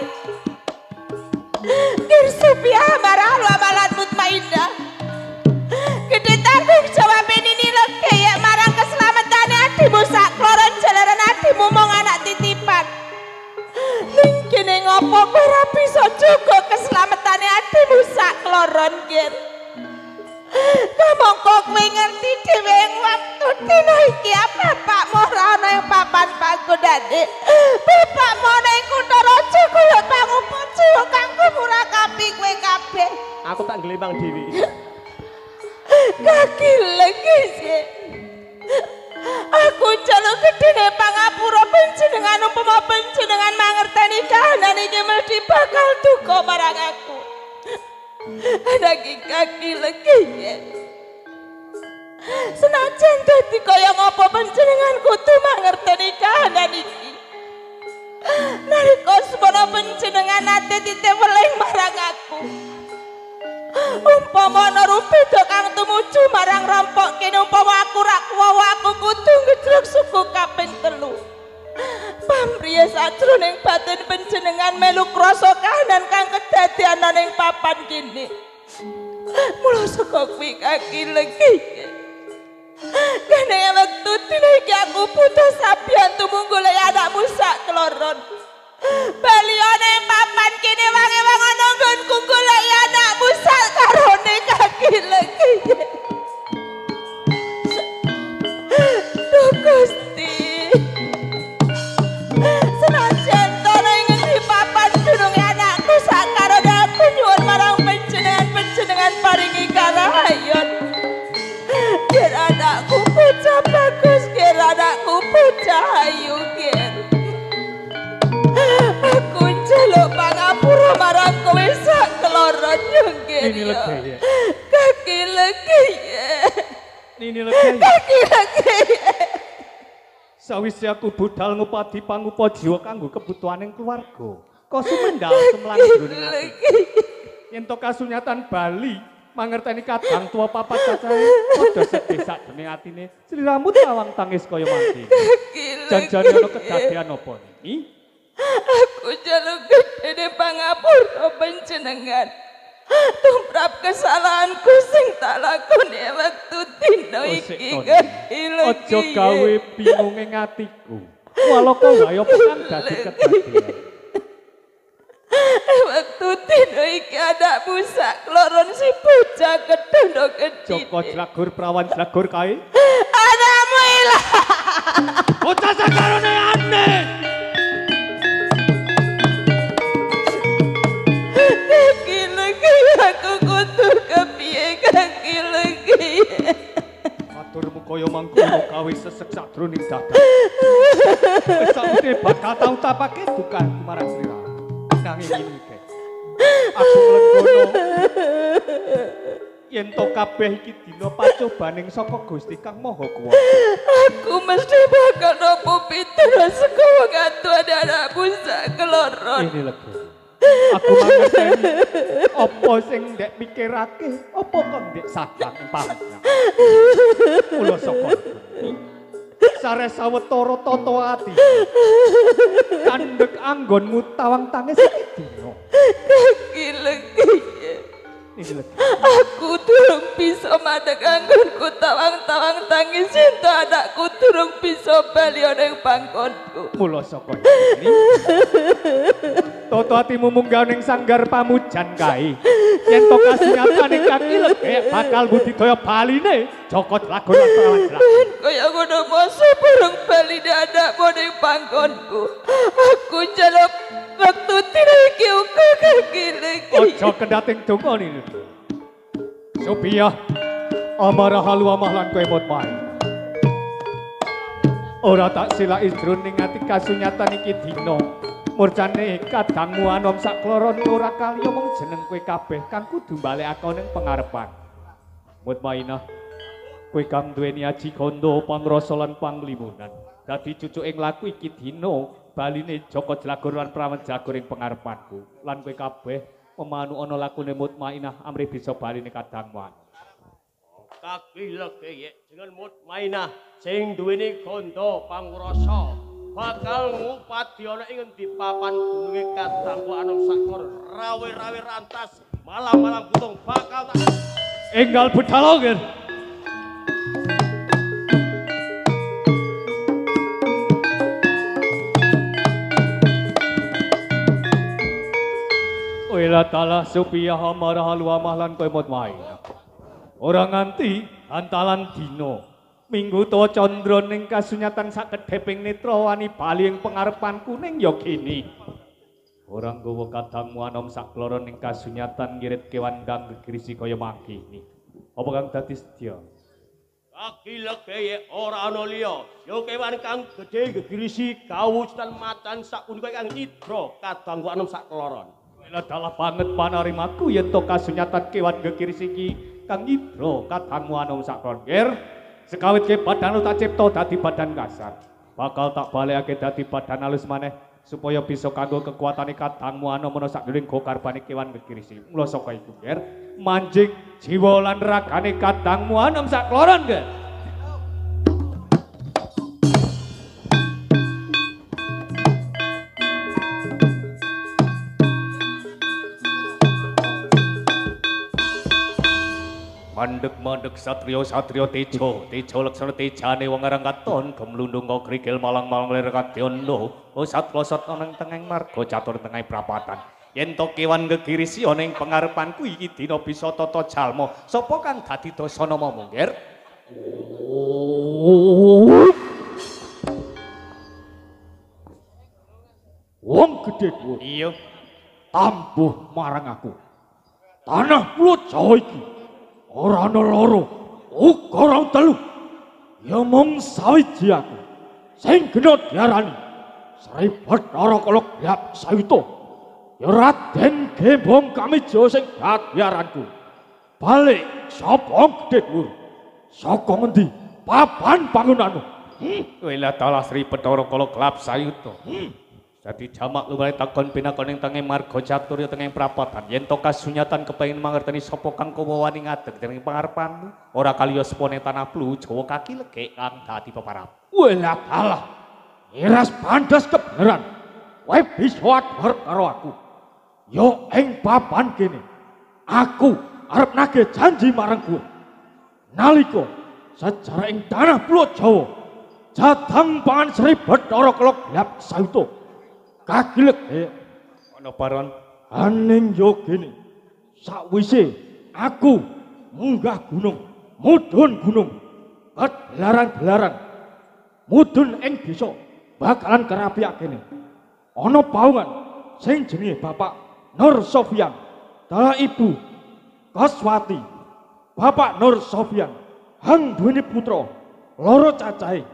Ger Supiah marang amalan mutmainah. Gede tanggung jawab ini legeyek marang keselamatan adimu sak kloron jalaran adimu mong anak titipan. Ning kene ngopo kowe ora bisa jaga keselamatan adimu sak kloron Ger? Kamangka kowe ngerti dhewe ing waktu dina iki bapakmu ora ana ing papan panggonane. Bapakmu ana ing kutha raja kaya pangupuji kanggo murakapi kowe kabeh. Aku tak glembang dhewe. Kaki lagi sih. Aku jaluk gedene pangapura panjenengan umpama panjenengan mangerteni kahanan iki mesti bakal duka marang aku. Nanging kaki lagi ya. Senajan dadi kaya ngapa panjenengan kudu mangerteni kahanan iki. Nalika semono panjenengan nate titeweling marang aku. Umpama ana rupido kang tumuju marang rompok kene umpama aku rak kuwawa aku kudu ngejluk suku kaping 3. Pamriya sajroning batin panjenengan melu krasa kahanan kang kedadian ning papan kene. Mula saka kuwi kaki legi. Kene wektu dina iki aku butuh sabian tumung golek anakmu sak kloron. Baliane papan kene wangi-wangi ana nggonku golek anakmu sak karone kaki legi. Duh Gusti. Senajan to ning ngendi papan dununge anakku sak karone aku nyuwun marang panjenengan paringi karahayon. Ger anakku bocah bagus, ger anakku bocah ayu ger. Aku njaluk pangapura marang kowe sak kloron yo ger. Nini legeyek. Kaki legeyek. Nini legeyek. Kaki legeyek. Sawise aku budal ngupadi pangupa jiwa kanggo kebutuhaning keluarga. Kok sumendal semlang jroning ati. Yen to kasunyatan Bali mangerteni kadang tua papat cacahe padha sedih sakjane atine sliramu tawang tangis kaya mangke. Janjane ana kedadian apa niki? Aku jaluk gedene pangapura panjenengan. Tumrap kesalahanku sing tak lakoni wektu dina iki. Aja gawe bingung ing atiku. Walaka wae apa kang dadi kedadian. Waktu dina iki anakmu sak kloron si bocah kedhono gedhe. Joko jelagur perawan jelagur kae. Anakmu ilang. Bocah sakarone aneh. Kaki lagi aku kudu kepiye kaki lagi. Matur muga supaya mangkono gawe sesek sadroning dadah. Wis sakwise bakal tau tapake dukan marang slira. Nanging ngene iki. Aku mlenggono yen to kabeh iki dina pacobaning saka Gusti Kang Maha Kuwasa. Aku mesti bakal nopo pitulah saka wong atuane anakmu sak keloron. Ini lagi. Aku mangerteni apa sing ndek pikirake, apa kok ndek sadar paham. Kula saka sare sawetara tata ati. Kandhek anggonmu tawang tangis iki dina. Iki lagi. Aku durung bisa madheg anggonku tawang-tawang tangis ento anakku durung bisa bali ning panggonku. Mula saka iki toto atimu munggah ning sanggar pamujan kae. Yen to kasunyatane kaki legek bakal budidaya baline Joko Dlagon lan Prawan Dlagon. Kaya ngono masa bareng baline anakmu ning panggonku. Aku njaluk wektu tiriki uga kaki-kaki. Aja kendating donga niku. Sophia amarah halu amah lan kowe mot main. Ora tak silaki jroning ati kasunyatan iki dina. Murjane kadangmu anom sak kloron ora kaliya mung jeneng kowe kabeh kang kudu balekake ning pangarepan. Mutmainah kowe kang duweni aji kandha pangrasa lan panglimunan. Dadi cucuking laku iki dina baline Joko Dlagon lan Prawan Dlagon ing pangarepanku. Lan kowe kabeh pemanu ana lakune Mutmainah amrih bisa baline kadangmu. Kaki legeyek dengan Mutmainah sing duweni kandha pangrasa. Bakal ngupati ana ing endi papan gununge kadangku anom sakor rawe-rawe rantas malam-malam butung bakal tak enggal bedhalonger. Wela talah Sophia amarah halu amah lan kowe Mutmainah. Ora nganti antalan dina minggu to candra ning kasunyatan sak kedheping netra wani bali ing pangarepanku ning ya kene. Ora nggawa kadangmu anom sak kloron ning kasunyatan ngirit kewan kang gegirisi kaya mangkene. Apa kang dadi sedya? kaki legeye ora ana liya. Yo kewan kang gedhe gegirisi kawujudan macan sak punika kang nidra kadangku anom sak kloron. Wela dalah banget panarimaku yen to kasunyatan kewan gegirisi iki kang nidra kadangmu anom sak kloron. Sekawit ke badan tak cipta dadi badan kasar. Bakal tak balekake dadi badan halus maneh supaya bisa kanggo kekuatane kadangmu ana menawa sakjroning gokarbane kewan gegirisi. Mula saka iku, Ger, manjing jiwa lan ragane kadangmu anom sak kloron, Ger. Mandek-mandek satrio-satrio tejo laksana tejane wong aran katon gemlundung kok krikil malang-malang lir kadyono losat-losat ana ing tengeng marga catur tengahing prapatan. Yen to kewan gegirisi ana ing pangarepanku iki dina bisa tata jalma sapa kang dadi dasanama mungkir? Wong gedhe kuwi. Iya. Tambuh marang aku. Tanah Pulo Jawa iki ora ana loro, uga ora telu. Ya mung sawiji aku. Sing kena diarani Sri Bathara Kala Gyap Sayuta. Ya Raden Gembong Kamijo sing dadi aranku. Balik sapa gedhe dhuwur? Saka ngendi? Papan bangunanmu. Wela dalah Sri Bathara Kala Gyap Sayuta. Dadi jamak lumrah takon pinakon ing tenging marga catur ya tenging prapatan. Yen to kasunyatan kepengin mangerteni sapa kang kowe wani ngadeg dening pangarepanmu, ora kaliya sepone tanah Plu Jawa kaki legek kang dadi peparap. Wela dalah. Iras pandas kebenaran. Kowe bisa adher karo aku. Yo ing papan kene. Aku arep nagih janji marang kowe. Nalika sejarah ing tanah Plu Jawa jadang pangan Sri Bathara Kala Gyap Sayuta. Kaki legek ana paron aning yo gene sakwise aku munggah gunung mudhun gunung belaran-belaran mudhun ing desa bakalan kerapiak kene ana paungan sing jenenge Bapak Nur Sofyan dalah Ibu Koswati. Bapak Nur Sofyan hang duweni putra loro cacahe.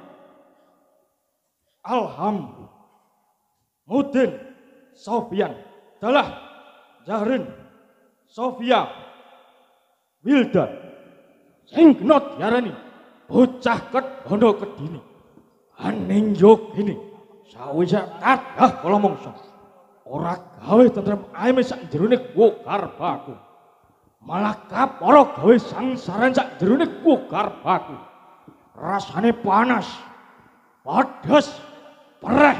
Alham, Mudin, Sofyan, Dalah, Jahrin, Sofia, Wildan, sing kena diarani bocah kedhono kedini. Aning yo gini, sawise kadah kala mangsa. Ora gawe tentrem ayeme sak jerone garbaku. Malah kapara gawe sangsaran sak jerone garbaku. Rasane panas, pedes, pereh.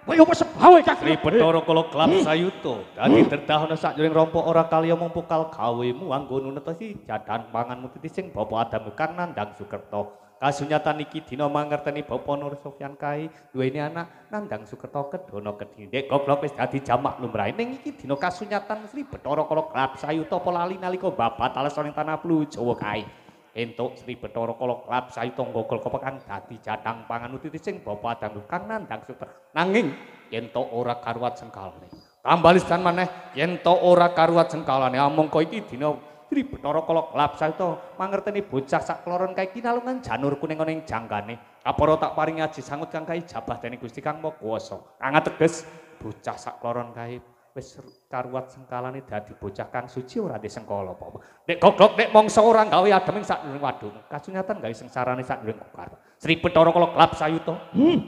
Kaya apa sebawe Kak Sri Bathara Kala Klap Sayuta dadi dedahana sajroning rompo ora kaliya mumpukal gawemu anggo nunetesi jadan panganmu titi sing Bapak Adam kang nandhang Sukerta. Kasunyatan iki dina mangerteni Bapak Nur Sofyan kae duweni anak nandhang Sukerta kedana kedhi. Nek goblok wis dadi jamak lumrahe ning iki dina kasunyatan Sri Bathara Kala Klap Sayuta apa lali nalika babat alesaning tanah Pluh Jawa kae. Entuk Sri Bathara Kala Klap Sayuta nggogol kang dadi jadang pangan titi sing Bapak Adam kang nandhang Sukerta. Nanging yen to ora karuwat sengkalane. Tambalistan maneh yen to ora karuwat sengkalane amangka iki dina Sri Bathara Kala Klap Sayuta mangerteni bocah sak kloron kae kinalungan janur kuning ning janggane. Kapara tak paringi aji sangut kang kae jabah dening Gusti Kang Maha Kuwasa. Kang ateges bocah sak kloron kae wis karuwat sengkalane dadi bocah kang suci ora disengkala apa. Nek goglok nek mangsa ora gawe adem ing sadurunge wadung, kasunyatan gawe sengsarane sadurunge kukar. Sri Bathara Kala Klap Sayuta.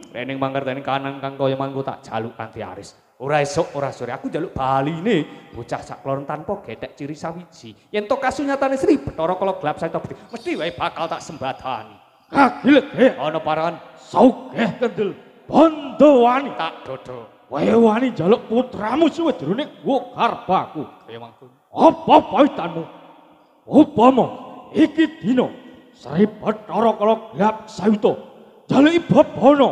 Rening mangerteni kahanan kang kaya mangko tak jaluk kanthi aris. Ora esuk ora sore aku njaluk baline bocah sak kloron tanpa gethek ciri sawiji. Yen to kasunyatane Sri Bathara Kala Klap Sayuta mesti wae bakal tak sembadani. Kagilege Ana paran saugeh kendel bondo wani tak dodo. wae wani njaluk putramu suwe jerone garbaku. Kaya mangko. Apa paitanmu? Upama iki dina Sri Bathara Kala Klap Sayuta njaluki babana,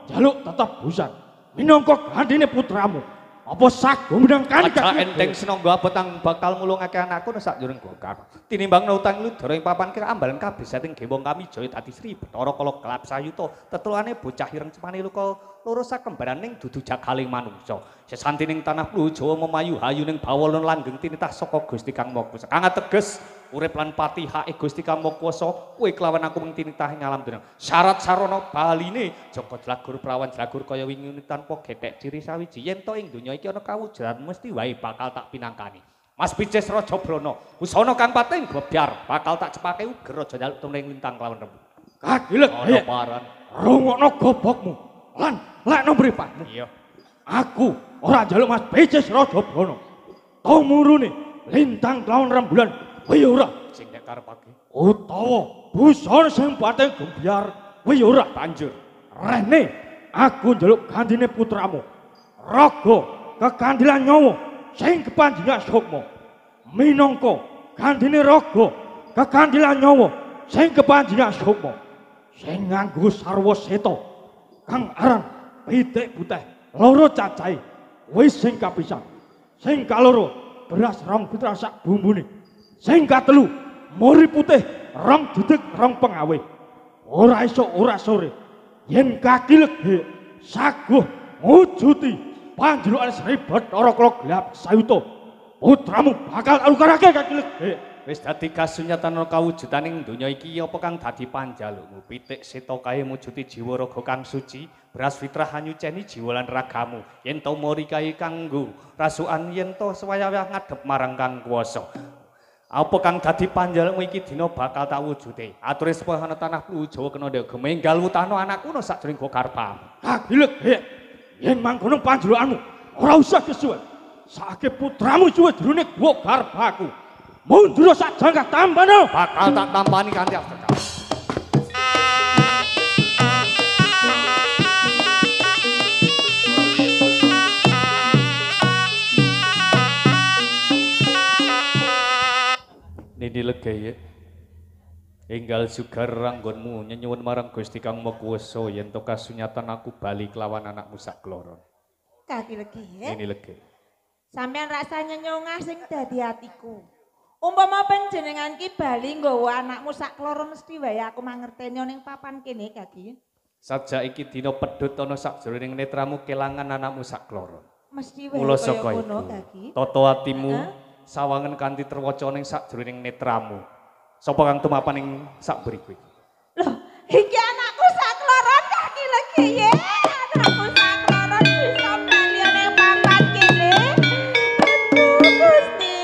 njaluk tetep busan minangka gandine putramu. Apa sagung menangkan Aja enteng senangga petang bakal mulungake anakku nek sakjroning gokar. Tinimbang utang ludara ing papan kira ambalan kabeh sating gewong kami Jaya dadi Sri Bathara Kala Klap Sayuta. Tetulane bocah ireng cepane luka loro sakembaran ning dudu jagaling manungsa. Sesantining tanah Pluh Jawa memayu hayu ning bawala langgeng tinitah saka Gusti Kang Maha Kuwasa. Kang ateges urip lan pati hake Gusti Kang Maha Kuwasa kowe kelawan aku mung tinitah ing alam dunya. Syarat sarana baline Joko Jlagur prawan Jlagur kaya wingi tanpa gethek ciri sawiji. Yen to ing donya iki ana kawujudan mesti wae bakal tak pinangkani. Mas Pices Raja Brana, usana kang pating bebyar bakal tak cepake uger aja nyaluk tuning lintang kelawan rembu. Kagilet Ana paran. rungokno gobokmu lan lekno mripatmu. Iya. Aku ora njaluk Mas Pices Raja Brana. Tumurune lintang kelawan rembulan kowe ora Sing nek karepake. utawa busana sing pating gebyar kowe ora Banjur rene aku njaluk gandine putramu. Raga kekandilan nyawa sing kepanjingan sukma. Minangka gandine raga kekandilan nyawa sing kepanjingan sukma. Sing nganggo sarwa seta kang aran pitik putih loro cacahe wis sing kapisan. Sing kaloro beras rong putra sak bumbune. Sing katelu muri putih rong duduk rong pengawe. Ora esuk ora sore yen kaki legi saguh ngujuti panjenengan Sri Bathara Kala Klap Sayuta putramu bakal alukarake kaki legi. wis dadi kasunyatan kawujudaning donya iki apa kang dadi panjalukmu. Pitik seta kae mujuti jiwa raga kang suci, beras fitrah anyuceni jiwa lan ragamu. Yen to mori kae kanggo rasukan, yen to swaya-waya ngadhep marang Kang Kuwasa. Apa kang dadi panjalukmu iki dina bakal tak wujude. Ature sepahana tanah Pluh Jawa kena ndek gemenggal wutano anakku no sakjroning gokarpa. Kagilet yen mangkono panjalukanmu ora usah kesuwen. Saiki putramu suwe jroning garbaku. Mundur sak jangkah tambana. Bakal tak tampani kanthi astra. Nini Legaya enggal sugar ranggonmu nyenyuwun marang Gusti Kang Maha Kuwasa yen to kasunyatan aku bali kelawan anakmu sak kloron. Kaki legi ya. Nini Legaya. Sampeyan rasanya nyongah sing dadi atiku. Umpama panjenengan ki bali nggawa anakmu sak kloron mesti wae aku mangerteni ning papan kene Kaki. Sajak iki dina pedhut ana sakjroning netramu kelangan anakmu sak kloron. Mesti wae Mula kaya saka ngono iku Kaki. tata atimu sawangen kanthi terwaca ning sakjroning netramu. Sapa kang tumapan ing sak beriku iki? Loh, iki Piye anakku sakloron bisa bali ning papat kene. Aduh Gusti,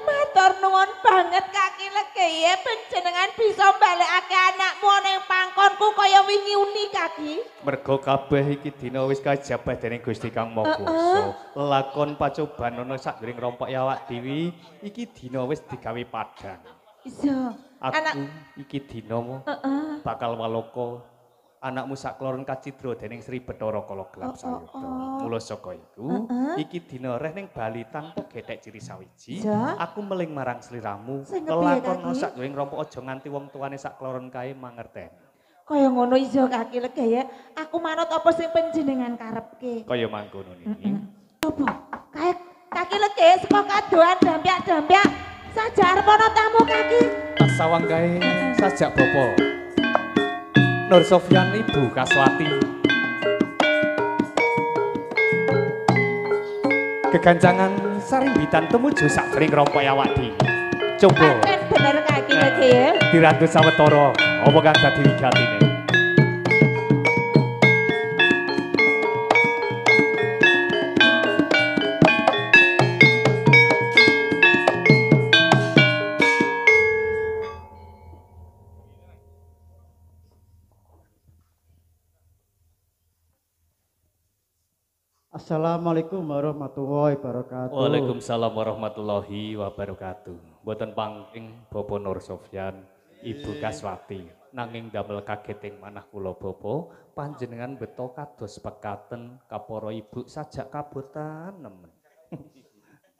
matur nuwun banget kaki legeye panjenengan bisa balekake anakmu ning pangkonku kaya wingi uni kaki. Mergo kabeh iki dina wis kajabah dening Gusti Kang Maha Kuwasa. Lakon pacoban ana sakjroning rompok awak dewi iki dina wis digawe padhang. Iso. Aku iki dina bakal walaka anakmu sakloron kacidra dening Sri Bathara Kala Gelap Sayada. Mula saka iku iki dina reh ning Bali tanpa gethek ciri sawiji. Aku meling marang sliramu lakon sakjroning rompok aja nganti wong tuane sakloron kae mangerteni. Kaya ngono iso kaki legaya, aku manut apa sing panjenengan karepke. Kaya mangkono niki. Apa? Kae kaki legaya saka kadoan dampyak-dampyak. Saja arep ana tamu kaki. Sawang kae sajak bapa. Nur Sofyan Ibu Kaswati. Kegancangan sarimbitan tumuju sakjroning rompok awak dhewe. Coba. Pancen bener kaki legaya. Dirantu sawetara apa kang dadi wigatine. Assalamualaikum warahmatullahi wabarakatuh. Waalaikumsalam warahmatullahi wabarakatuh. Mboten pangking Bapak Nur Sofyan, Ibu Kaswati. Nanging damel kageting manah kula Bapak, panjenengan beto kados pekaten kapara Ibu sajak kabotan nemen.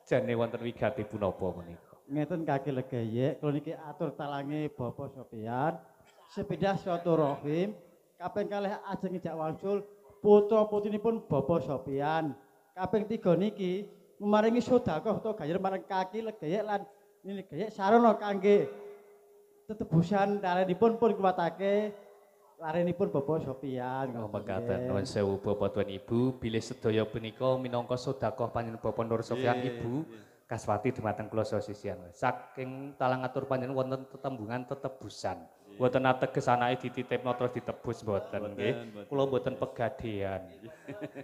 Jane wonten wigati punapa menika? Ngeten kaki legeye, kula niki atur talange Bapak Sofyan, sepindah silaturahim kaping kalih ajeng ijak wangsul putra putrinipun Bapak Sofyan. Kaping 3 niki memaringi sedekah utawa gayer marang kaki legeye lan nini legeye sarana kangge tetebusan larenipun pun kuwatake larenipun Bapak Sofyan. Mekaten nuwun sewu Bapak tuan Ibu, bilih sedaya punika minangka sedekah panjenengan Bapak Nur Sofyan Ibu Kaswati dumateng kula sesisian. Saking talang atur panjenengan wonten tetembungan tetebusan. Mboten ateges anake dititipno terus ditebus mboten nggih. Kula mboten pegadhean.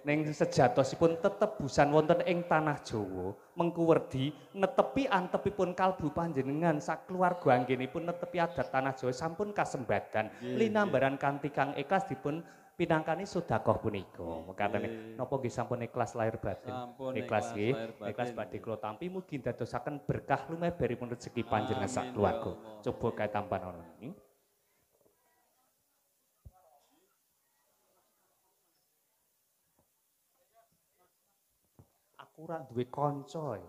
Ning sejatosipun tetebusan wonten ing tanah Jawa, mengku werdi netepi antepipun kalbu panjenengan sak keluarga anggenipun netepi adat tanah Jawa sampun kasembadan. Linambaran kanthi kang ikhlas dipun pinangkani sedekah punika. Mekaten napa nggih sampun ikhlas lahir batin? Ikhlas nggih. Ikhlas badhe kula tampi mugi dadosaken berkah lumebaripun rezeki panjenengan sak keluarga. Coba kae tampan ana niki. Aku ora duwe kanca.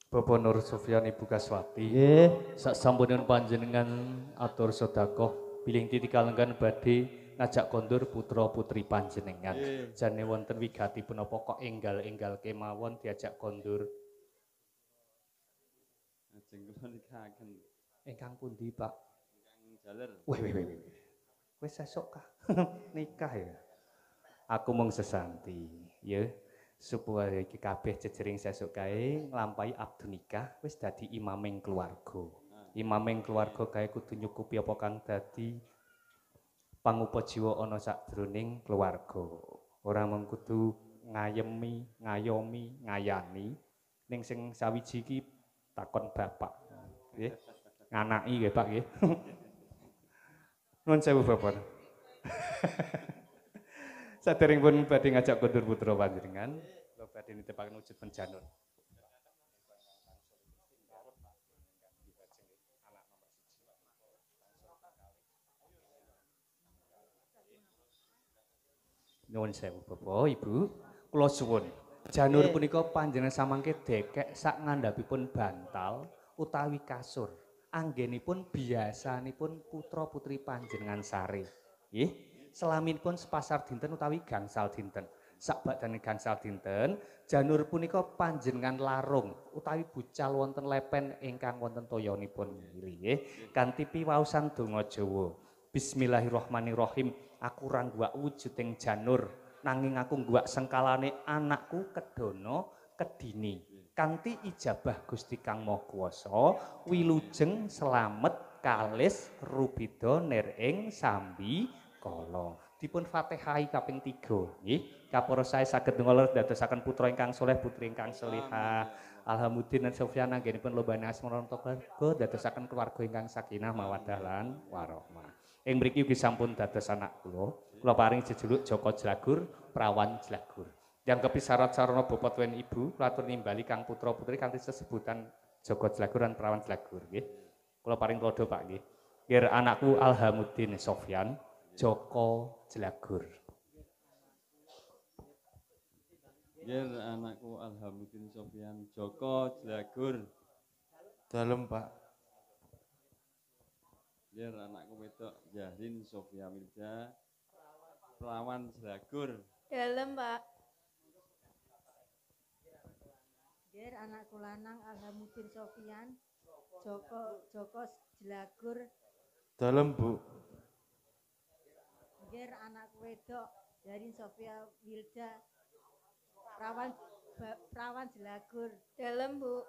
Bapak Nur Sofyan Ibu Kaswati. Nggih. Sasampunipun panjenengan atur sedekah bilih titikalenggan badhe ngajak kondur putra putri panjenengan. Jane wonten wigati punapa kok enggal-enggal kemawon diajak kondur. Ajeng kula nikahaken. Ingkang pundi, Pak? Ingkang jaler. Wih. Wis sesuk kah? Nikah ya. Aku mung sesanti, ya. Supaya iki kabeh jejering sesuk kae nglampahi abdu nikah wis dadi imaming keluarga. Imaming keluarga kae kudu nyukupi apa kang dadi pangupa jiwa ana sakjroning keluarga. Ora mung kudu ngayemi, ngayomi, ngayani ning sing sawiji iki takon bapak. Nggih. Nganaki nggih, Pak nggih. Nuwun sewu Bapak. Saderengipun badhe ngajak kondur putra panjenengan, kula badhe nitepaken wujud penjanur. Nuwun sewu Bapak, Ibu, kula suwun. Janur punika panjenengan samangke dekek sak ngandhapipun bantal utawi kasur. Anggenipun biasanipun putra putri panjenengan sare. Nggih. Selaminipun sepasar dinten utawi gangsal dinten. Sakbadane gangsal dinten, janur punika panjenengan larung utawi bucal wonten lepen ingkang wonten toyanipun nggih kanthi piwaosan donga Jawa. Bismillahirrahmanirrahim. Aku ora ngguwak wujuding janur nanging aku ngguwak sengkalane anakku kedono kedini. Kanthi ijabah Gusti Kang Maha Kuwasa, wilujeng slamet kalis rubida nir ing sambi kala. Dipun Fatihai kaping 3 nggih. Kapara sae saged ngolor dadosaken putra ingkang saleh putri ingkang salehah. Alhamdulillah Sofyan anggenipun lombane asmara keluarga dadosaken keluarga ingkang sakinah mawaddah lan warahmah. Ing mriki ugi sampun dados anak kula. Kula paring jejuluk Joko Jlagur, Prawan Jlagur. Yang kepisarat sarana Bapak tuwin Ibu, kula atur nimbali kang putra putri kanthi sesebutan Joko Jlagur lan Prawan Jlagur nggih. Kula paring klodo Pak nggih. Nggih anakku Alhamdulillah Sofyan, Joko Jlagur. Nggih anakku Alhamdulillah Sofyan, Joko Jlagur. Dalem Pak. Nggih anakku wedok Zahrin Sofia Milda, Prawan Jlagur. Dalem, Pak. Nggih anakku lanang Alhamudin Sofian, Joko Jlagur. Dalem Bu. Nggih anakku wedok Zahrin Sofia Wilda, Prawan Jlagur. Dalem, Bu.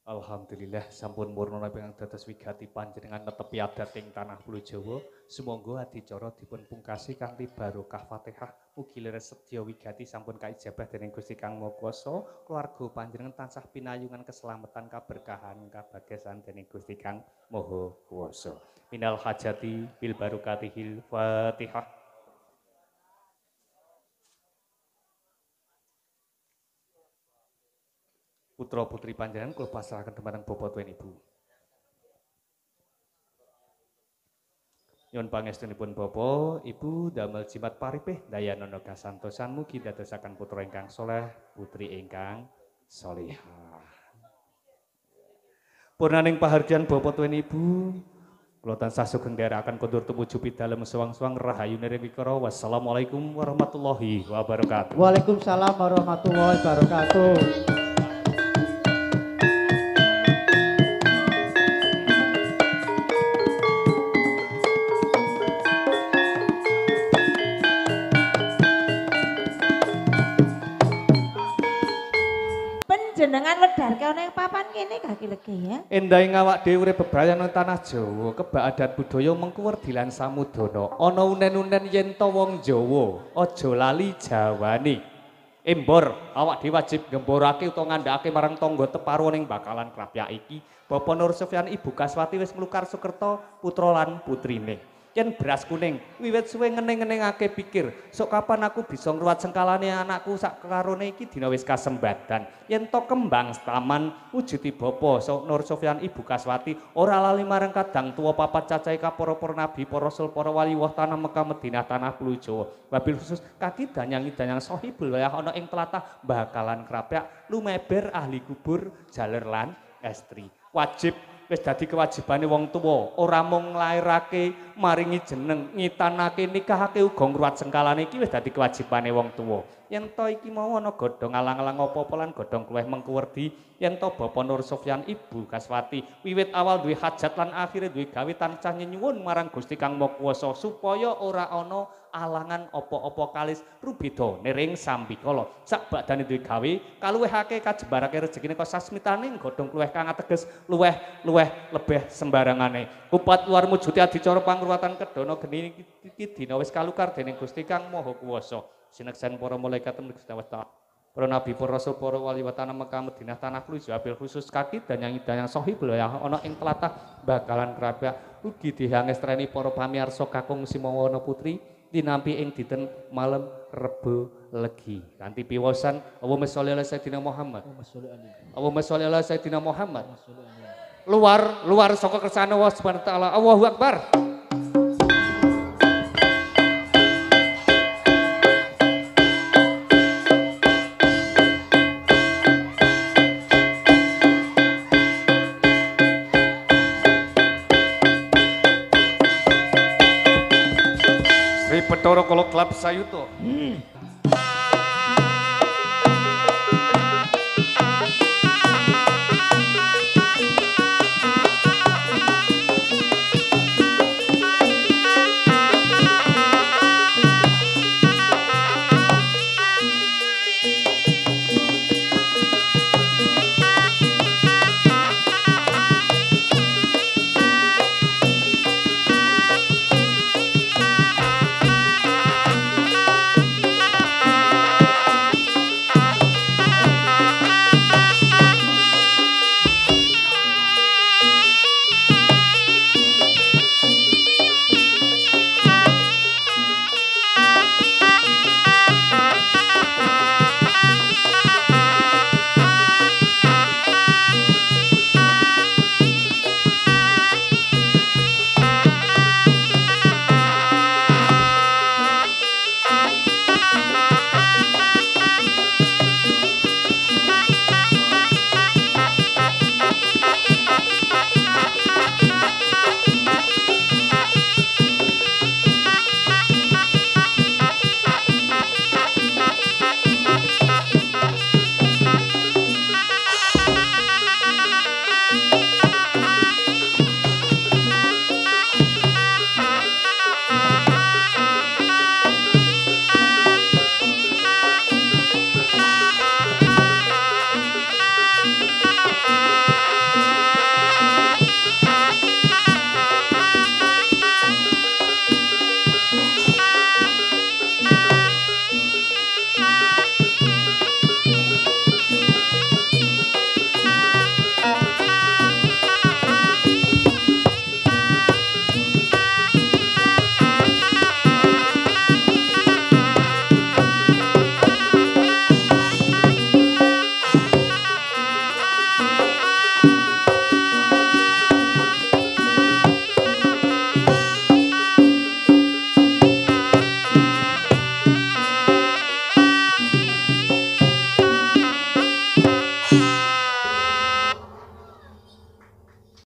Alhamdulillah sampun murna ingkang dados wigati panjenengan netepi adat ing tanah Pulo Jawa. Sumangga adicara dipun pungkasi kanthi barokah Fatihah. Mugi leres sedya wigati sampun kaijabah dening Gusti Kang Maha Kuwasa. Keluarga panjenengan tansah pinayungan keselamatan kaberkahan kabagesan dening Gusti Kang Maha Kuwasa. Minal hajati bil barokatihil Fatihah. Putra putri panjenengan kula pasrahaken dumateng Bapak tuwin Ibu. Nyuwun pangestunipun Bapak, Ibu damel jimat paripih dayanana kasantosan mugi dadosaken putra ingkang saleh, putri ingkang salihah. Purnaning pahargyan Bapak tuwin Ibu, kula tansah sugeng ndherekaken kondur tumuju pidalem suwang-suwang rahayu nirwikara. Wassalamualaikum warahmatullahi wabarakatuh. Waalaikumsalam warahmatullahi wabarakatuh. Jenengan ledarke ana ing papan kene kaki legi ya. Endahe ngawak dhewe urip bebrayan nang tanah Jawa, kebak adat budaya mengkuwer dilan samudana. Ana unen-unen yen to wong Jawa, aja lali jawane. Embor, awak dhewe wajib ngemborake utawa ngandhakake marang tangga teparo ning bakalan krapyak iki. Bapak Nur Sofyan Ibu Kaswati wis nglukar Sukerta putra lan putrine. Yen beras kuning, wiwit suwe ngeneng-ngenengake pikir, sok kapan aku bisa ngruwat sengkalane anakku sak karone iki dina wis kasembadan. Yen to kembang taman wujudi bapa sok Nur Sofyan Ibu Kaswati ora lali marang kadang tuwa papat cacahe kapara-para nabi, para rasul, para wali wah tanah Mekah Madinah tanah Pulo Jawa. Wabil khusus kaki danyang sahibul wayah ana ing tlatah bakalan krapyak lumeber ahli kubur jaler lan estri. Wajib wis dadi kewajibane wong tuwa ora mung nglairake maringi jeneng ngitanake nikahake uga ngruwat sengkalane iki wis dadi kewajibane wong tuwa. Yen to iki mau ana godhong alang-alang apa-apa lan godhong kluweh mengkuwerdi yen to Bapak Nur Sofyan Ibu Kaswati wiwit awal duwe hajat lan akhire duwe gawe tansah nyuwun marang Gusti Kang Maha Kuwasa supaya ora ana alangan apa-apa kalis rubeda nering sambikala. Sak badane duwe gawe kaluwehake kajembarake rezekine kok sasmitaning godhong kluweh kang ateges luweh lebih sembarangane. Kupat luar mujuti adicara pangruwatan kedono geni iki dina wis kalukar dening Gusti Kang Maha Kuwasa. Sineksan para malaikat Gusti Allah. Para nabi, para rasul, para wali watana Mekah Madinah tanah Pulo Jawa bil khusus kaki danyang sahibul wayah ana ing tlatah bakalan krapyak ugi dihangestreni para pamirsa kakung Simawana Putri dinampi ing dinten malem Rebo Legi. Kanthi piwosan Allahumma sholli ala sayyidina Muhammad. Allahumma sholli ala sayyidina Muhammad. Luar saka kersane Allah Subhanahu wa taala. Allahu Akbar. Sri Bathara Kala Klap Sayuta.